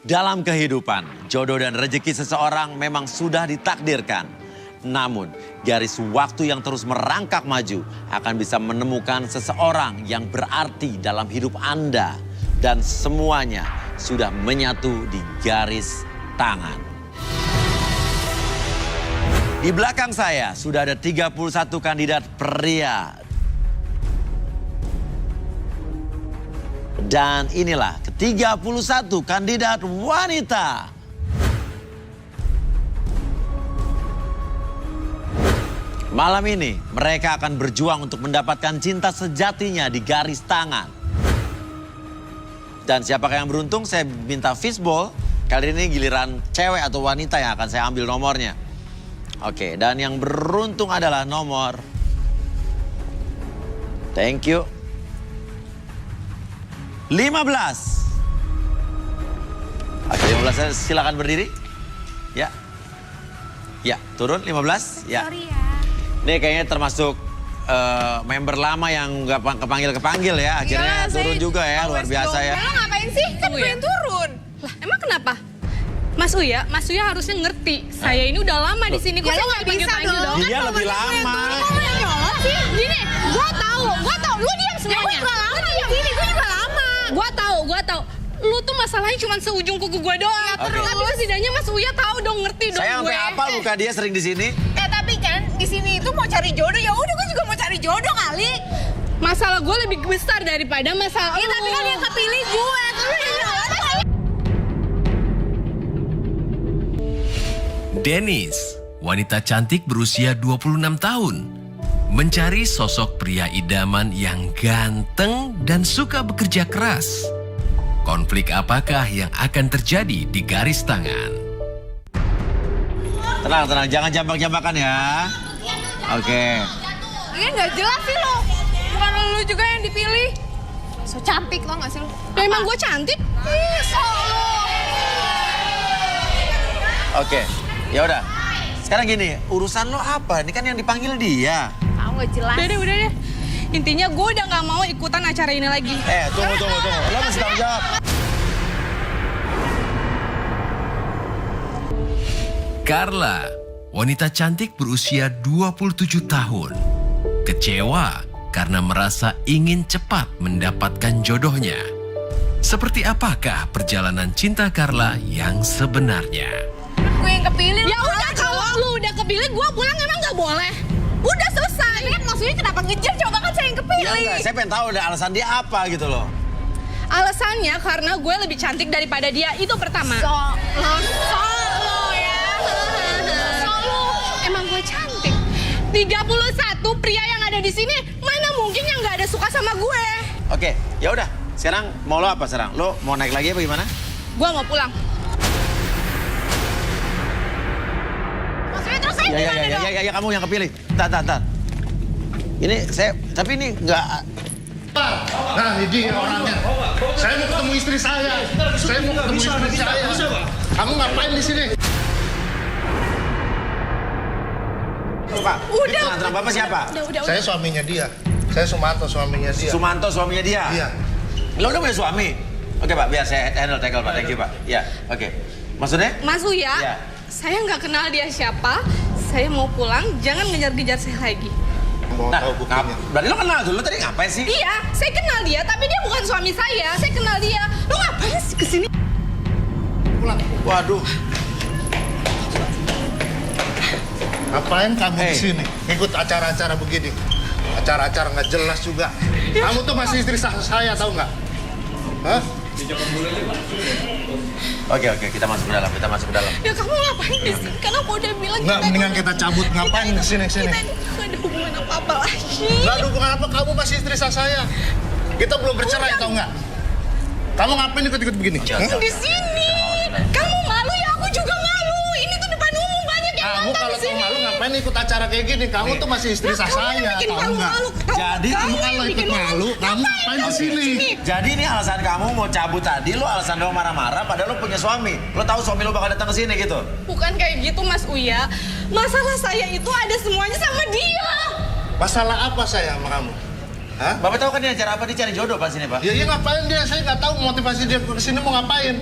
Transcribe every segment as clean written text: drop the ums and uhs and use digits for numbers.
Dalam kehidupan, jodoh dan rezeki seseorang memang sudah ditakdirkan. Namun, garis waktu yang terus merangkak maju akan bisa menemukan seseorang yang berarti dalam hidup Anda. Dan semuanya sudah menyatu di garis tangan. Di belakang saya sudah ada 31 kandidat pria. Dan inilah ke-31 kandidat wanita. Malam ini mereka akan berjuang untuk mendapatkan cinta sejatinya di garis tangan. Dan siapakah yang beruntung? Saya minta fishball. Kali ini giliran cewek atau wanita yang akan saya ambil nomornya. Oke, dan yang beruntung adalah nomor. Thank you. 15. Oke, 15 silakan berdiri. Ya. Ya, turun 15. Ya. Sorry ya. Ini kayaknya termasuk member lama yang nggak kepanggil-kepanggil ya. Akhirnya turun juga ya, luar biasa ya. Lo ngapain sih? Kan gue yang turun. Lah, emang kenapa? Mas Uya harusnya ngerti. Saya ini udah lama di sini. Kok saya nggak dipanggil dong? Dia lebih lama. Kamu yang nyolot sih? Gini, gue tahu. Lu diam semuanya. Gue lama di sini, gue juga lama. Gue tahu. Lu tuh masalahnya cuma seujung kuku gue doang. Tapi setidaknya Mas Uya tahu dong, ngerti dong gue. Saya sampai apa luka dia sering di sini? Tapi kan di sini itu mau cari jodoh, ya udah gue juga mau cari jodoh kali. Masalah gue lebih besar daripada masalah Ya lu. tapi kan yang kepilih gue. Dennis, wanita cantik berusia 26 tahun. Mencari sosok pria idaman yang ganteng dan suka bekerja keras. Konflik apakah yang akan terjadi di garis tangan? Tenang, jangan jambak-jambakan ya. Oke. Ini nggak jelas sih lo. Bukan lu juga yang dipilih. So cantik tau gak sih lo? Emang gue cantik? Oke. Ya udah. Sekarang gini, urusan lo apa? Ini kan yang dipanggil dia. Tahu nggak jelas. Udah deh. Intinya gue udah gak mau ikutan acara ini lagi. Tunggu. Lo mesti tanggung jawab. Carla, wanita cantik berusia 27 tahun. Kecewa karena merasa ingin cepat mendapatkan jodohnya. Seperti apakah perjalanan cinta Carla yang sebenarnya? Gue yang kepilih. Ya udah, kalau lu udah kepilih, gue pulang emang gak boleh? Udah selesai. Tapi kan maksudnya kenapa ngejar? Coba kan saya yang Ya kepilih. enggak, saya pengen tahu deh alasan dia apa gitu loh. Alasannya karena gue lebih cantik daripada dia, itu pertama. So lo ya. Emang gue cantik. 31 pria yang ada di sini, mana mungkin yang gak ada suka sama gue? Oke, ya udah. Sekarang mau lo apa sekarang? Lo mau naik lagi apa gimana? Gue mau pulang. Maksudnya terus saya gimana dong? Ya, kamu yang kepilih. Tar. Ini saya, tapi ini nggak. Nah, ini dia orangnya. Saya mau ketemu istri saya. Kamu ngapain di sini? Pak, Udah. tenang, Bapak siapa? Udah. Saya suaminya dia. Saya Sumanto, suaminya dia. Sumanto, suaminya dia? Iya. Lo udah punya suami? Oke, Pak, biar saya tackle, Pak. Thank you, Pak. Ya, oke. Maksudnya? Mas Uya, Ya. saya nggak kenal dia siapa. Saya mau pulang, jangan ngejar-ngejar saya lagi. Mau Nah, tahu buktinya. berarti lo kenal dulu tadi ngapain sih? Iya, saya kenal dia, tapi dia bukan suami saya. Saya kenal dia. Lo ngapain sih kesini? Pulang. Waduh. Ngapain kamu Hey. di sini? Ikut acara-acara begini. Acara-acara nggak jelas juga. Kamu tuh masih istri saya, tahu nggak? Hah? Oke, kita masuk ke dalam, Ya kamu ngapain di sini? Karena aku udah bilang Nggak, mendingan kita cabut. Ngapain itu- kesini? Kita ini nggak ada hubungan apa-apa lagi. Nggak ada hubungan apa, kamu masih istri saya. Kita belum bercerai, tahu nggak? Kamu ngapain ikut-ikut begini? Jangan. Hah? Di sini. Kamu malu ya, aku juga malu. Ini tuh depan umum banyak yang Kamu nonton kalau di sini. malu ngapain ikut acara kayak gini? Kamu tuh masih istri Kamu saya, yang bikin tahu nggak? malu-malu. Jadi, Kamu Kamu yang kalau ikut bikin malu, kamu ngapain di sini? Jadi ini alasan kamu mau cabut tadi, lo alasan lo marah-marah padahal lo punya suami. Lo tahu suami lo bakal datang ke sini gitu. Bukan kayak gitu Mas Uya. Masalah saya itu ada semuanya sama dia. Masalah apa saya sama kamu? Hah? Bapak tahu kan ini acara apa? Dia cari jodoh pas ini, Pak. Ya iya ngapain dia? Saya nggak tahu motivasi dia ke sini mau ngapain.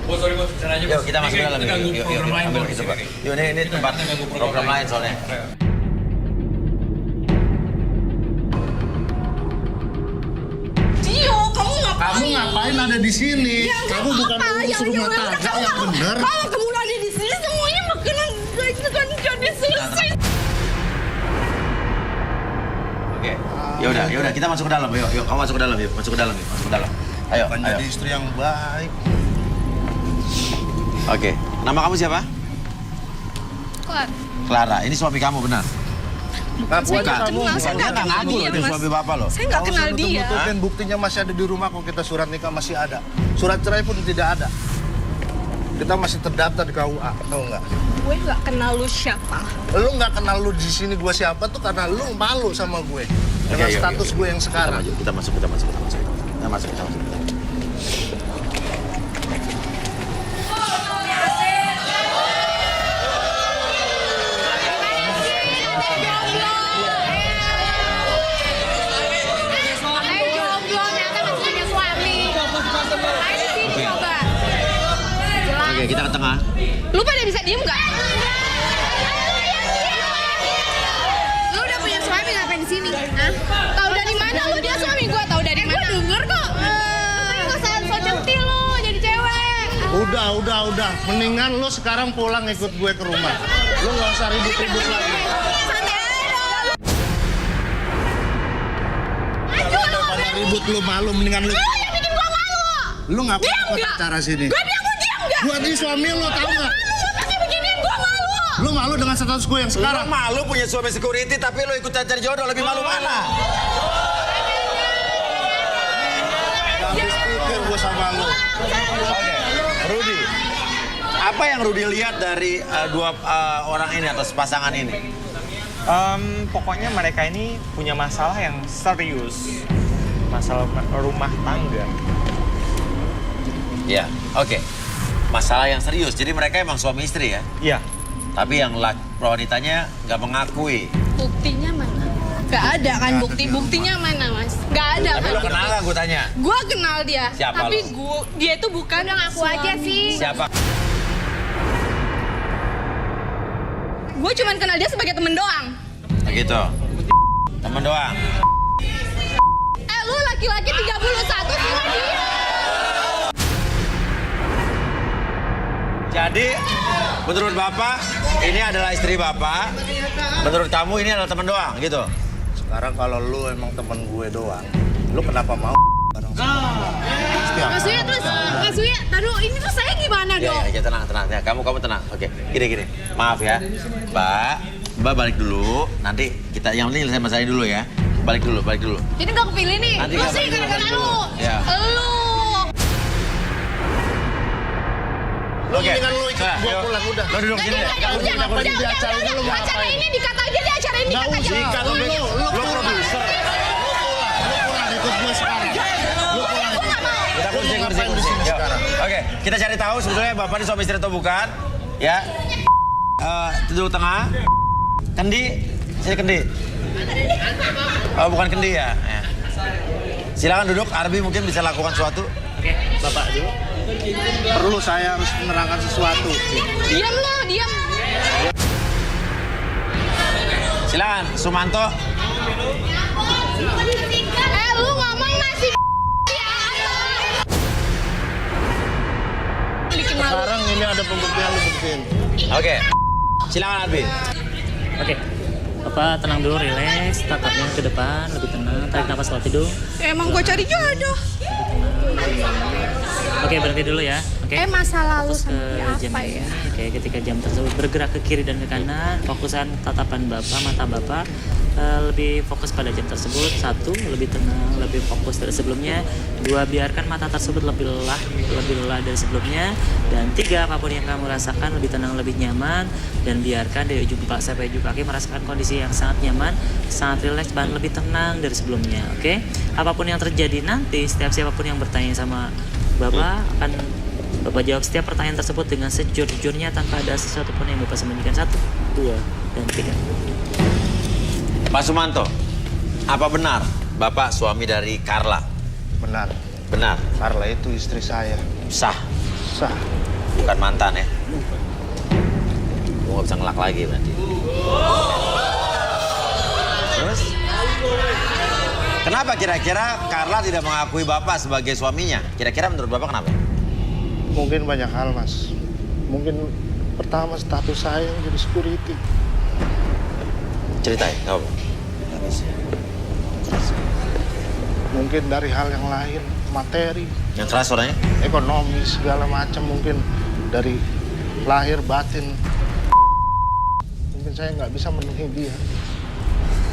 Bos, sorry bos, sana aja bos. Yuk kita masuk ke dalam. Kita ganggu Yuk, program lain ambil bos. gitu Pak. Yuk ini tempat program lain soalnya. Dio, kamu ngapain? Kamu ngapain ada di sini? Ya, Kamu bukan urus rumah tangga yang bener. Kalau kamu ada di sini semuanya bakalan jadi selesai. Oke. Yaudah kita masuk ke dalam. Yuk kamu masuk ke dalam yuk. Masuk ke dalam. Ayo. Bukan jadi istri yang baik. Oke. Nama kamu siapa? Clara. Ini suami kamu benar? Ngaku aja kamu. kenal, saya Bukan, nggak dia kenal ngaku loh dia, dia Mas. suami bapak loh. Saya nggak kenal dia. Dan buktinya masih ada di rumah kok, kita surat nikah masih ada. Surat cerai pun tidak ada. Kita masih terdaftar di KUA, tahu nggak? Gue nggak kenal lu siapa. Lu nggak kenal lu di sini gue siapa tuh karena lu malu sama gue dengan Oke, yuk, status yuk. gue yang sekarang. Kita masuk. Kita masuk. Oke, kita ke tengah. Lu pada bisa diem nggak? Lu udah punya suami ngapain di sini? Hah? Tahu dari mana lu dia suami gua? Tahu dari mana? Gua denger kok. Nggak usah so centil lu jadi cewek. Udah. Mendingan lu sekarang pulang ikut gue ke rumah. Lu nggak usah ribut-ribut lagi. Santai aja dong. Daripada ribut lu malu, mendingan lu. Lu yang bikin gua malu. Lu ngapain Diam ikut nggak? acara sini? Gua bilang lu diam nggak? Gua ini suami lu, tahu nggak? Lu pasti beginiin gua malu. Lu malu dengan status gue yang sekarang. Sekarang malu punya suami security tapi lo ikut cari jodoh lebih malu mana? Habis pikir gue sama lu. Oke, Rudy. Apa yang Rudy lihat dari dua orang ini atau pasangan ini? Pokoknya mereka ini punya masalah yang serius. Masalah rumah tangga. Ya, oke. Masalah yang serius. Jadi mereka emang suami istri ya? Iya. Tapi yang wanitanya nggak mengakui. Buktinya mana? Gak ada kan buktinya mana mas? Gak ada Tapi kan? lo kenal nggak gue tanya? Gue kenal dia. Siapa tapi lo? dia itu bukan yang aku aja sih. Siapa? Gue cuma kenal dia sebagai temen doang. Begitu. Temen doang. Lu laki-laki 31 sama dia. Jadi menurut Bapak ini adalah istri Bapak. Menurut kamu ini adalah teman doang gitu. Sekarang kalau lu emang temen gue doang, lu kenapa mau bareng sama gua? Mas Uya terus, Mas Uya, taruh ini tuh saya gimana dong? Ya, tenang. Ya, kamu tenang. Oke, gini. Maaf ya, Mbak balik dulu. Nanti kita yang penting selesai masalah ini dulu ya. Balik dulu. Jadi gak kepilih nih. Nanti Lu nggak sih balik gara-gara dulu. lu. Ya. Lu. Lu mendingan lu ikut Nah, gue yuk. pulang udah. Lo duduk sini. Ngapain di acara ini lu Acara ngapain? ini dikat aja deh, acara ini dikat aja. Sikat lu produser. Lu pulang ikut gue sekarang. Lu pulang ikut. Kita kursi. Ngapain di sini Yuk. sekarang? Oke, kita cari tahu sebetulnya Bapak ini suami istri atau bukan. Ya. Duduk tengah. Kendi. Sini Kendi. Oh, bukan Kendi ya. Silakan duduk. Arbi mungkin bisa lakukan sesuatu. Oke, Bapak dulu. Perlu saya harus menerangkan sesuatu. Diam lo, diam. Silakan, Sumanto. Lu ngomong masih bikin malu. Sekarang ini ada pembuktian lu buktiin. Oke. Silakan Arbi. Oke, Bapak tenang dulu, relax, tatapnya ke depan, lebih tenang, tarik nafas lewat hidung. Emang gue cari jodoh. Oke, berhenti dulu ya. Oke. Masa lalu Fokus ke seperti jam apa ini. ya? Oke, ketika jam tersebut bergerak ke kiri dan ke kanan, fokusan tatapan Bapak, mata Bapak lebih fokus pada jam tersebut. 1, lebih tenang, lebih fokus dari sebelumnya. 2, biarkan mata tersebut lebih lelah dari sebelumnya. Dan 3, apapun yang kamu rasakan lebih tenang, lebih nyaman, dan biarkan dari ujung kepala sampai ujung kaki merasakan kondisi yang sangat nyaman, sangat rileks, dan lebih tenang dari sebelumnya. Oke, apapun yang terjadi nanti, setiap siapapun yang bertanya sama Bapak akan Bapak jawab setiap pertanyaan tersebut dengan sejujur-jujurnya tanpa ada sesuatu pun yang Bapak sembunyikan. 1, 2, dan 3. Pak Sumanto, apa benar Bapak suami dari Carla? Benar. Benar. Carla itu istri saya. Sah. susah. Bukan mantan ya? Gue gak bisa ngelak lagi berarti. Terus? Kenapa kira-kira Carla tidak mengakui Bapak sebagai suaminya? Kira-kira menurut Bapak kenapa? Mungkin banyak hal, Mas. Mungkin pertama status saya jadi security. Ceritain, gak apa-apa. Mungkin dari hal yang lain, materi, Yang keras suaranya? ekonomi, segala macam mungkin dari lahir batin. Mungkin saya nggak bisa memenuhi dia.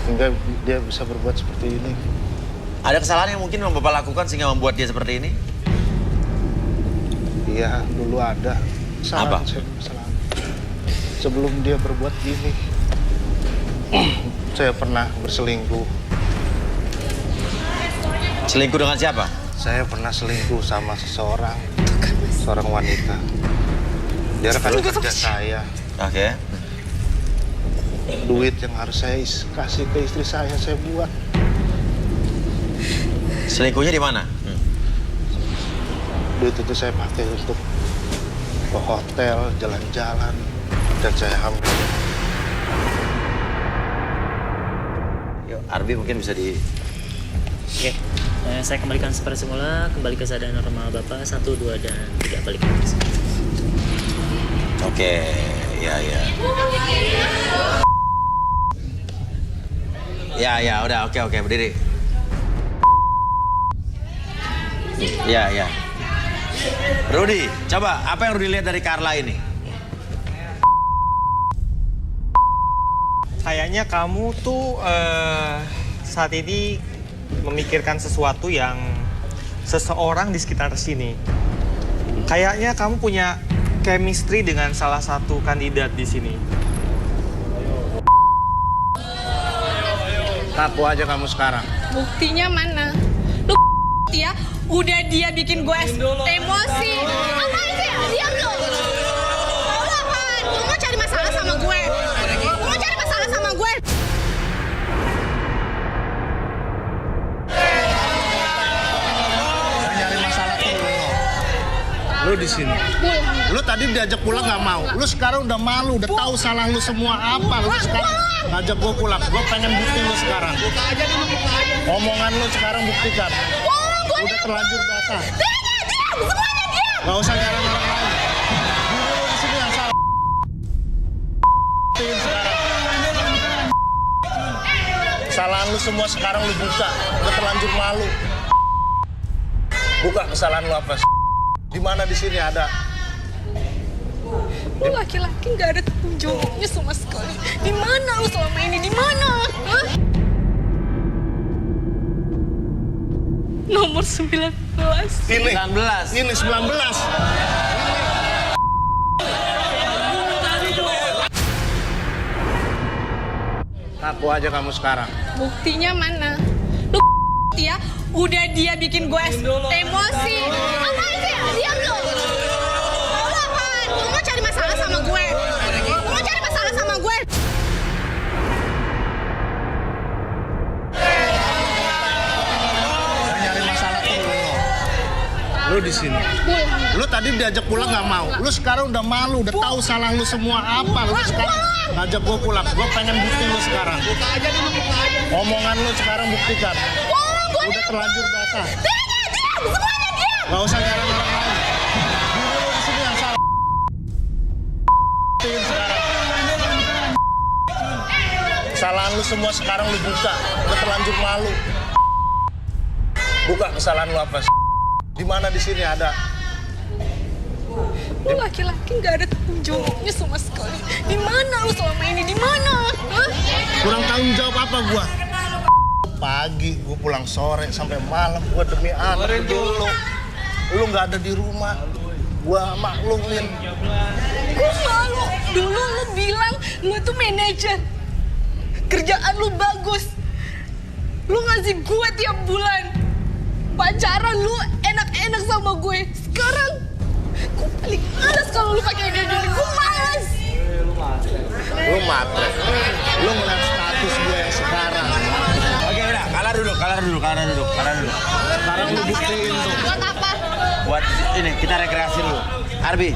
Hingga dia bisa berbuat seperti ini. Ada kesalahan yang mungkin yang Bapak lakukan sehingga membuat dia seperti ini? Iya, dulu ada. Apa? Kesalahan. Sebelum dia berbuat gini, saya pernah berselingkuh. Selingkuh dengan siapa? Saya pernah selingkuh sama seorang wanita. Dia rekan kerja saya. Oke. Duit yang harus saya kasih ke istri saya buat. Selingkuhnya di mana? Duit itu saya pakai untuk ke hotel, jalan-jalan, dan saya hamil. Yuk, Arbi mungkin bisa di... Oke, saya kembalikan seperti semula, kembali ke keadaan normal Bapak, 1, 2, dan 3, balik. Oke, ya. Ya, udah, oke, berdiri. Ya. Rudy, coba, apa yang Rudy lihat dari Carla ini? Kayaknya kamu tuh saat ini memikirkan sesuatu yang seseorang di sekitar sini. Kayaknya kamu punya chemistry dengan salah satu kandidat di sini. Ngaku aja kamu sekarang. Buktinya mana? Lu ya, udah dia bikin gue emosi. Apaan sih? Diam lu. Lu apaan? Lu mau cari masalah sama gue? Lu mau cari masalah sama gue? Nyari masalah tuh lu di sini. Lu tadi diajak pulang nggak mau. Lu sekarang udah malu, udah tahu salah lu semua apa. Lu sekarang ngajak gua pulang. Gua pengen bukti lu sekarang. Omongan lu sekarang buktikan. Udah terlanjur basah. Diam! Semuanya diam! Gak usah nyarang orang lain. Diri lu di sini yang salah. Buktiin sekarang. Kesalahan lu semua sekarang lu buka. Udah terlanjur malu. Buka kesalahan lu apa? Di mana di sini ada? Lu laki-laki nggak ada tanggung jawabnya sama sekali. Di mana lu selama ini? Di mana? Hah? Nomor 19. Ini 19. Ini 19. Ngaku aja kamu sekarang. Buktinya mana? Lu ya, udah dia bikin gue emosi. Apaan sih? Diam lu. Lu apaan? Lu mau cari masalah sama gue? Lu mau cari masalah sama gue? Nyari masalah tuh lu di sini. Lu tadi diajak pulang nggak mau. Lu sekarang udah malu, udah tahu salah lu semua apa. Lu sekarang ngajak gua pulang. Gua pengen bukti lu sekarang. Omongan lu sekarang buktikan. Udah terlanjur basah. Diam! Semuanya diam! Gak usah nyarang orang lain. Diri lu di sini yang salah. Buktiin sekarang. Kesalahan lu semua sekarang lu buka. Udah terlanjur malu. Buka kesalahan lu apa? Di mana di sini ada? Lu laki-laki nggak ada tanggung jawabnya sama sekali. Di mana lu selama ini? Di mana? Hah? Kurang tanggung jawab apa gua? Pagi gua pulang sore sampai malam gua demi anak dulu. Lu nggak ada di rumah. Gua maklumin. Gue malu. Dulu lu bilang lu tuh manajer. Kerjaan lu bagus. Lu ngasih gue tiap bulan. Pacaran lu enak-enak sama gue. Sekarang gue paling males kalau lu pakai kayak gini. Gue males. Lu matre. Lu ngeliat status gue yang sekarang. Oke, udah. Kalah dulu. Sekarang lu buktiin tuh. Buat apa? Buat ini, kita rekreasi dulu. Arbi.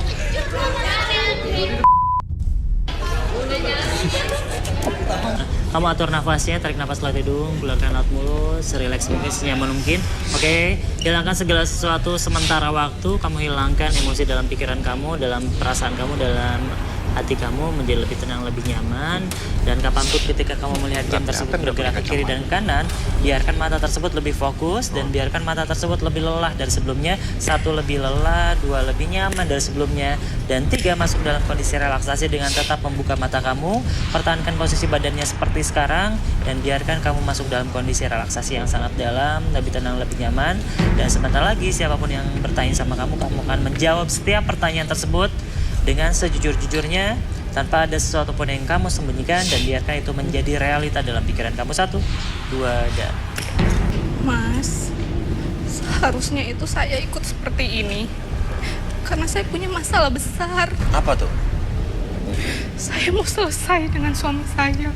Kamu atur nafasnya, tarik nafas lewat hidung, keluarkan lewat mulut, serileks mungkin, senyaman mungkin. Oke, hilangkan segala sesuatu sementara waktu. Kamu hilangkan emosi dalam pikiran kamu, dalam perasaan kamu, dalam hati kamu menjadi lebih tenang, lebih nyaman. Dan kapanpun ketika kamu melihat jam tersebut bergerak ke kiri dan kanan, biarkan mata tersebut lebih fokus dan biarkan mata tersebut lebih lelah dari sebelumnya. 1 lebih lelah, 2 lebih nyaman dari sebelumnya, dan 3 masuk dalam kondisi relaksasi dengan tetap membuka mata kamu. Pertahankan posisi badannya seperti sekarang dan biarkan kamu masuk dalam kondisi relaksasi yang sangat dalam, lebih tenang, lebih nyaman. Dan sebentar lagi siapapun yang bertanya sama kamu, kamu akan menjawab setiap pertanyaan tersebut dengan sejujur-jujurnya, tanpa ada sesuatu pun yang kamu sembunyikan, dan biarkan itu menjadi realita dalam pikiran kamu. 1, 2, dan 3. Mas, seharusnya itu saya ikut seperti ini. Karena saya punya masalah besar. Apa tuh? Saya mau selesai dengan suami saya.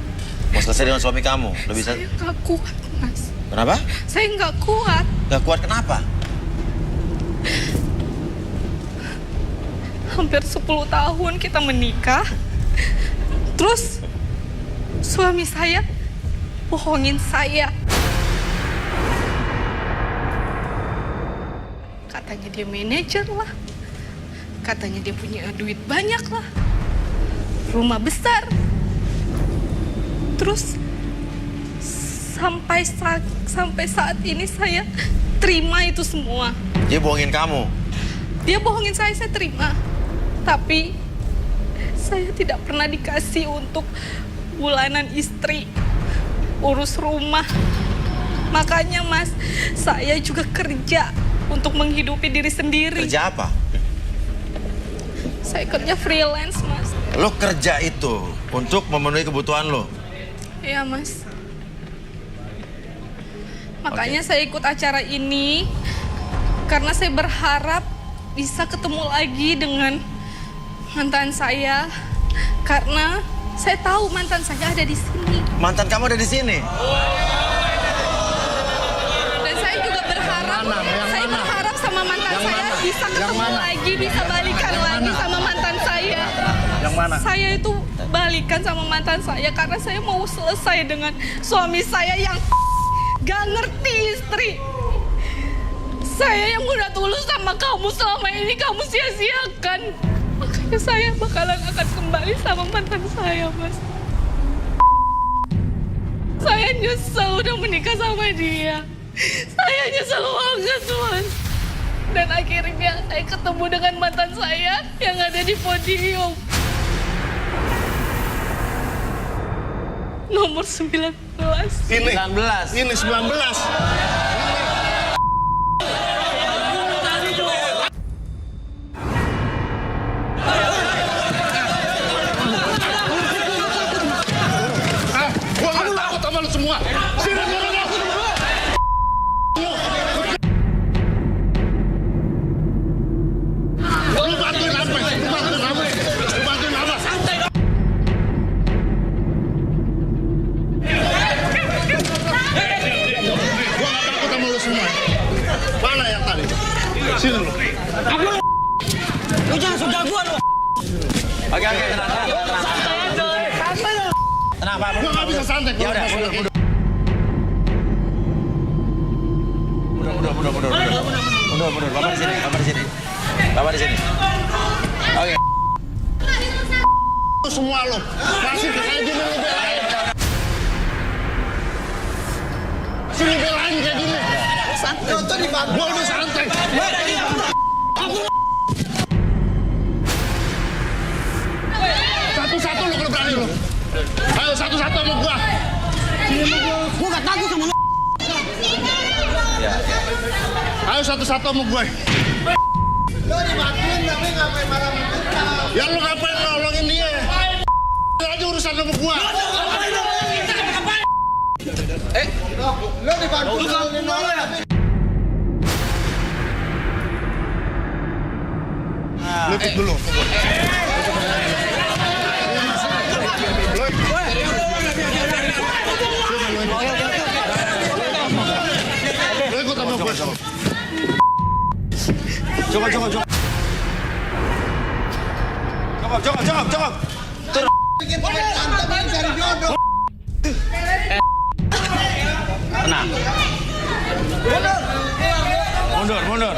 Mau selesai dengan suami kamu? Lebih Saya nggak kuat, Mas. Kenapa? Saya nggak kuat. Gak kuat kenapa? Hampir 10 tahun kita menikah. Terus suami saya bohongin saya. Katanya dia manajer lah. Katanya dia punya duit banyak lah. Rumah besar. Terus sampai saat ini saya terima itu semua. Dia bohongin kamu? Dia bohongin saya terima. Tapi saya tidak pernah dikasih untuk bulanan istri, urus rumah. Makanya Mas, saya juga kerja untuk menghidupi diri sendiri. Kerja apa? Saya kerja freelance, Mas. Lo kerja itu untuk memenuhi kebutuhan lo? Iya, Mas. Makanya saya ikut acara ini karena saya berharap bisa ketemu lagi dengan mantan saya, karena saya tahu mantan saya ada di sini. Mantan kamu ada di sini? Dan saya juga berharap, saya berharap sama mantan saya bisa ketemu lagi, bisa balikan lagi sama mantan saya. Yang mana? Saya itu balikan sama mantan saya karena saya mau selesai dengan suami saya yang gak ngerti istri. Saya yang udah tulus sama kamu selama ini kamu sia-siakan. Makanya saya bakalan akan kembali sama mantan saya, Mas. Saya nyesel udah menikah sama dia. Saya nyesel banget, Mas. Dan akhirnya saya ketemu dengan mantan saya yang ada di podium. Nomor 19. Ini 19. Ini 19. Gua nggak takut sama lu semua. Sini turun lu. Lu bantuin apa? Lu bantuin apa? Lu bantuin apa? Gua nggak takut sama lu semua. Mana yang tadi? Sini lu. Lu jangan sudah gua lu. Oke, tenang. Tenang, Pak. Gua nggak bisa santai. Ya udah, mundur. Bapak di sini. Oke. Lu semua lu. Masih kayak gini lu belain. Sini belain kayak gini. Santai. Gua udah santai. Satu-satu lu kalau berani lu. Ayo satu-satu sama gua. Gua gak takut sama lu. Ayo satu-satu sama gue. Lo dibantuin tapi ngapain marah-marah? Ya lu ngapain nolongin dia? Aja urusan sama gue. Lo dibantuin nolongin orang. Lutut dulu. Lo ikut sama gue. Coba. Cukup. Tur. Tenang. Mundur.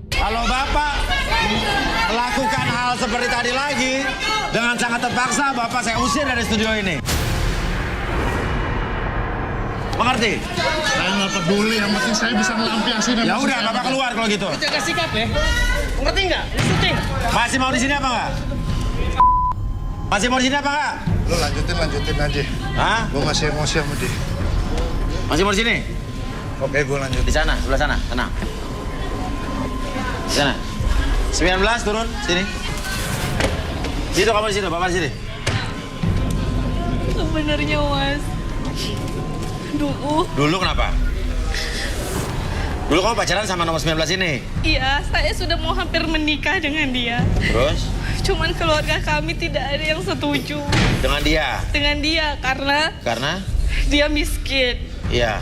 Kalau Bapak melakukan hal seperti tadi lagi, dengan sangat terpaksa Bapak saya usir dari studio ini. Mengerti? Saya nggak peduli, yang penting saya bisa melampiasi dan Ya udah, Bapak keluar kalau gitu. Jaga sikap ya. Ngerti nggak? Syuting. Masih mau di sini apa enggak? Masih mau di sini apa enggak? Lu lanjutin aja. Hah? Gue masih emosi sama dia. Masih mau di sini? Oke, gue lanjut. Di sana, sebelah sana, tenang. Di sana. 19 turun sini. Situ kamu di situ, Bapak di sini. Sebenarnya Mas, Dulu kenapa? Dulu kamu pacaran sama nomor 19 ini. iya, saya sudah mau hampir menikah dengan dia. Terus? Cuman keluarga kami tidak ada yang setuju Dengan dia? dengan dia Karena? dia miskin. Iya.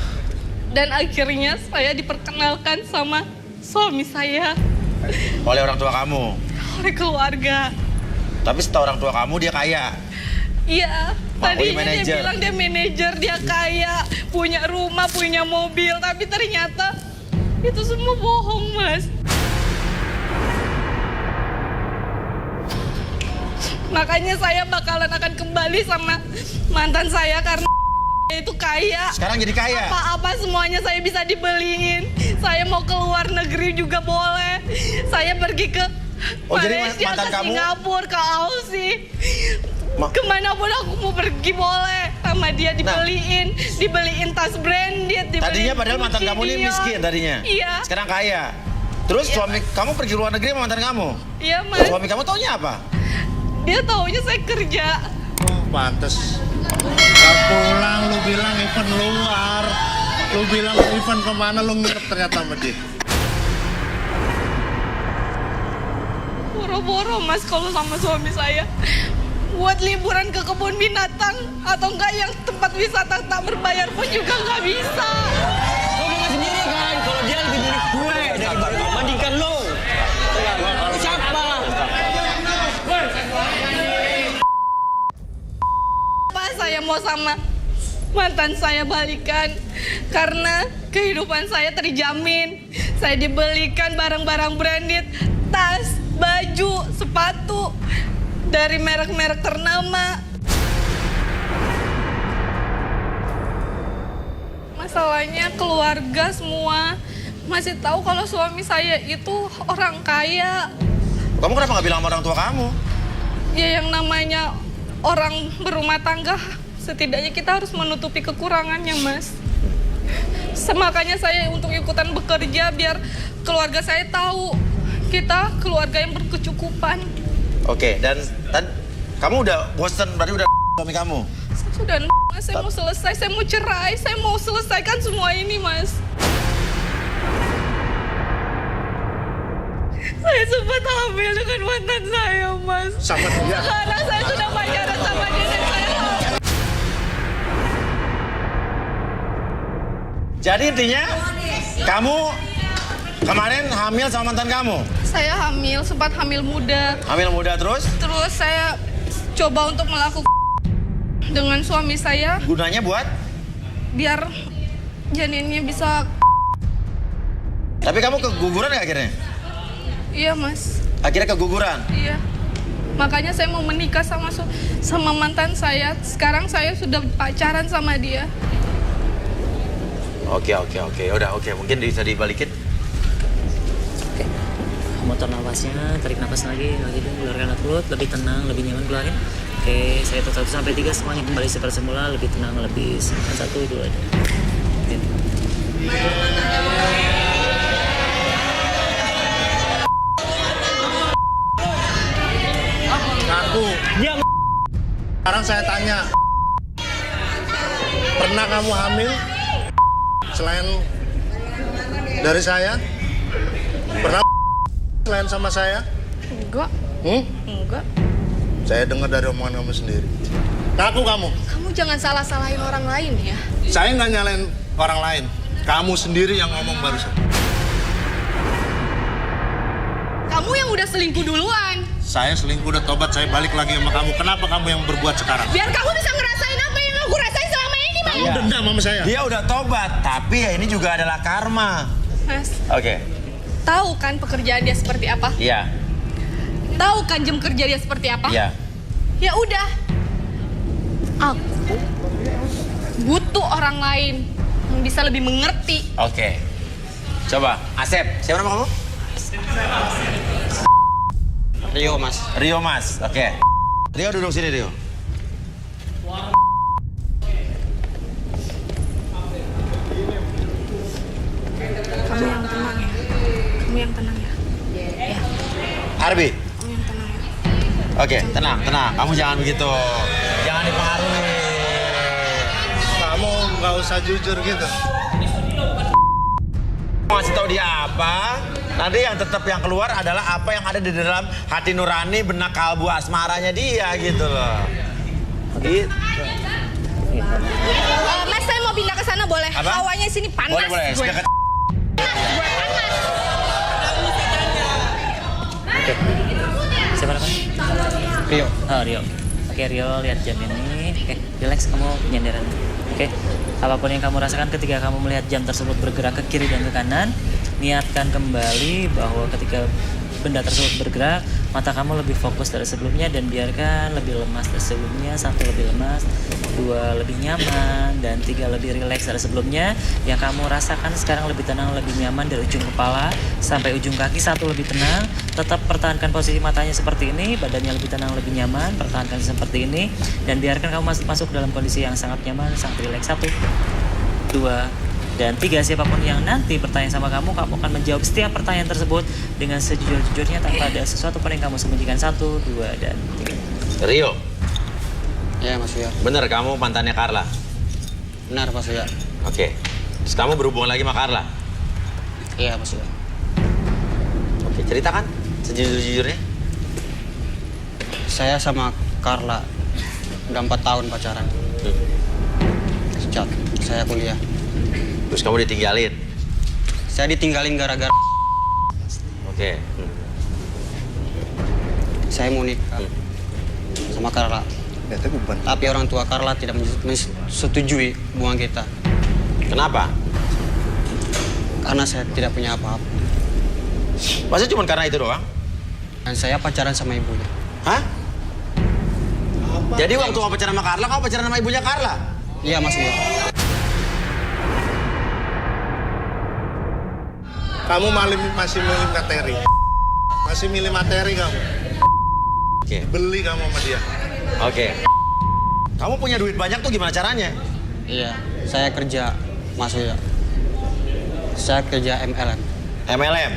Dan akhirnya saya diperkenalkan sama suami saya Oleh orang tua kamu. oleh keluarga. Tapi setahu orang tua kamu dia kaya. Iya, tadinya dia manajer. bilang dia manajer, dia kaya, punya rumah, punya mobil, tapi ternyata itu semua bohong, Mas. Makanya saya bakalan akan kembali sama mantan saya karena itu kaya. Sekarang jadi kaya. Apa-apa semuanya saya bisa dibeliin. Saya mau ke luar negeri juga boleh. Saya pergi ke jadi Malaysia, mantan ke kamu- Singapura, ke Aussie. Kemanapun aku mau pergi boleh. Sama dia dibeliin tas branded. Tadinya padahal mantan kamu ini miskin tadinya. Iya. Sekarang kaya. Terus suami kamu pergi luar negeri sama mantan kamu. Iya, Mas. Suami kamu taunya apa? Dia taunya saya kerja. Oh, pantes. Gak pulang, lu bilang event luar. Lu bilang event kemana, lu nginep ternyata sama dia. Boro-boro, Mas, kalau sama suami saya. Buat liburan ke kebun binatang atau enggak yang tempat wisata tak berbayar pun juga nggak bisa. Lo dengar sendiri kan, kalau dia lebih mirip gue dibandingkan lo. Lo siapa? Pas saya mau sama mantan saya balikan karena kehidupan saya terjamin. Saya dibelikan barang-barang branded, tas, baju, sepatu dari merek-merek ternama. Masalahnya keluarga semua masih tahu kalau suami saya itu orang kaya. Kamu kenapa nggak bilang sama orang tua kamu? Ya yang namanya orang berumah tangga, setidaknya kita harus menutupi kekurangannya, Mas. Makanya saya untuk ikutan bekerja biar keluarga saya tahu kita keluarga yang berkecukupan. Oke, dan kamu udah bosen berarti udah suami kamu? Saya sudah, Mas, saya mau selesai, saya mau cerai, saya mau selesaikan semua ini, Mas. Saya sempat hamil dengan mantan saya, Mas. Sama dia. Sekarang saya sudah pacaran sama dia dan saya hamil. Jadi intinya kamu kemarin hamil sama mantan kamu? Saya hamil, sempat hamil muda. Hamil muda terus? Terus saya coba untuk melakukan dengan suami saya Gunanya buat? biar janinnya bisa. Tapi kamu keguguran nggak akhirnya? Iya, Mas. Akhirnya keguguran? Iya. Makanya saya mau menikah sama mantan saya. Sekarang saya sudah pacaran sama dia. Oke. Udah, oke. Mungkin bisa dibalikin. Motor nafasnya, tarik nafas lagi keluarkan mulut, lebih tenang, lebih nyaman keluarin. Oke, saya hitung 1 sampai 3 semuanya kembali seperti semula, lebih tenang, lebih 1, 2. Oke. Ngaku. Diam. Sekarang saya tanya. Pernah kamu hamil? Selain dari saya? Pernah selain sama saya? Enggak. Enggak. Saya dengar dari omongan kamu sendiri. Ngaku kamu. Kamu jangan salah-salahin orang lain ya. Saya nggak nyalain orang lain. Kamu sendiri yang ngomong barusan. Kamu yang udah selingkuh duluan. Saya selingkuh udah tobat, saya balik lagi sama kamu. Kenapa kamu yang berbuat sekarang? Biar kamu bisa ngerasain apa yang aku rasain selama ini, Mas. Kamu dendam sama saya. Dia udah tobat, tapi ya ini juga adalah karma. Mas, Oke. tahu kan pekerjaan dia seperti apa? Iya. Tahu kan jam kerja dia seperti apa? Iya. Ya udah. Aku butuh orang lain yang bisa lebih mengerti. Oke. Coba, Asep. Siapa nama kamu? Rio, Mas. Rio, Mas. Oke. Rio duduk sini, Rio. Kamu yang tenang ya. Kamu yang tenang ya. Arbi. Kamu yang tenang ya. Oke, tenang, tenang. Kamu jangan begitu. Jangan dipengaruhi. Kamu nggak usah jujur gitu. Masih tahu dia apa? Nanti yang tetap yang keluar adalah apa yang ada di dalam hati nurani, benak kalbu asmaranya dia gitu loh. Gitu. Mas, saya mau pindah ke sana boleh? Apa? Hawanya sini panas. Boleh, boleh. Gue. Dekat. Gue panas. Siapa namanya? Rio. Oh, Rio. Oke, Rio, lihat jam ini. Oke, relax kamu nyenderan. Oke, apapun yang kamu rasakan ketika kamu melihat jam tersebut bergerak ke kiri dan ke kanan, niatkan kembali bahwa ketika benda tersebut bergerak, mata kamu lebih fokus dari sebelumnya dan biarkan lebih lemas dari sebelumnya. 1 lebih lemas, 2 lebih nyaman, dan 3 lebih rileks dari sebelumnya. Yang kamu rasakan sekarang lebih tenang, lebih nyaman dari ujung kepala sampai ujung kaki. 1 lebih tenang, tetap pertahankan posisi matanya seperti ini, badannya lebih tenang, lebih nyaman, pertahankan seperti ini, dan biarkan kamu masuk dalam kondisi yang sangat nyaman, sangat rileks. 1, 2, dan 3, siapapun yang nanti bertanya sama kamu akan menjawab setiap pertanyaan tersebut dengan sejujur-jujurnya tanpa ada sesuatu pun yang kamu sembunyikan. 1, 2, dan 3. Rio, Iya, Mas Uya. bener kamu mantannya Carla? Benar, Mas Uya. Oke. Terus kamu berhubungan lagi sama Carla? Iya, Mas Uya. Oke, ceritakan sejujur-jujurnya. Saya sama Carla udah 4 tahun pacaran. Sejak saya kuliah. Terus kamu ditinggalin? Saya ditinggalin gara-gara Oke. saya mau nikah sama Carla. Tapi orang tua Carla tidak menyetujui hubungan kita. Kenapa? Karena saya tidak punya apa-apa. Masa cuma karena itu doang? Dan saya pacaran sama ibunya. Hah? Jadi waktu kamu pacaran sama Carla, kamu pacaran sama ibunya Carla? Iya, Mas Uya. Kamu masih milih materi. Masih milih materi kamu. Oke. Beli kamu sama dia. Oke. Kamu punya duit banyak tuh gimana caranya? Iya, saya kerja, Mas Uya. Saya kerja MLM MLM,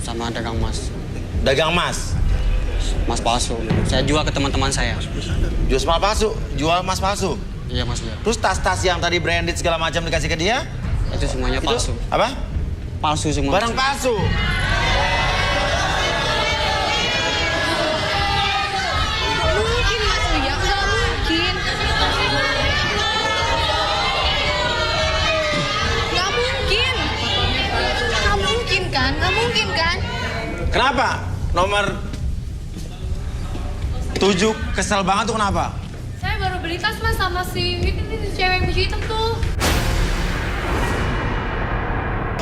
sama dagang emas. dagang emas, Mas palsu. Saya jual ke teman-teman saya. jual emas palsu, jual emas palsu. Iya, Mas Uya. Terus tas-tas yang tadi branded segala macam dikasih ke dia? Itu semuanya Itu palsu. apa? Palsu semua. Barang palsu. Mungkin, Mas Uya. Nggak mungkin. Nggak mungkin. Nggak mungkin kan? Nggak mungkin kan? Kenapa? Nomor 7 kesel banget tuh kenapa? Saya baru beli tas, Mas, sama si cewek baju hitam tuh.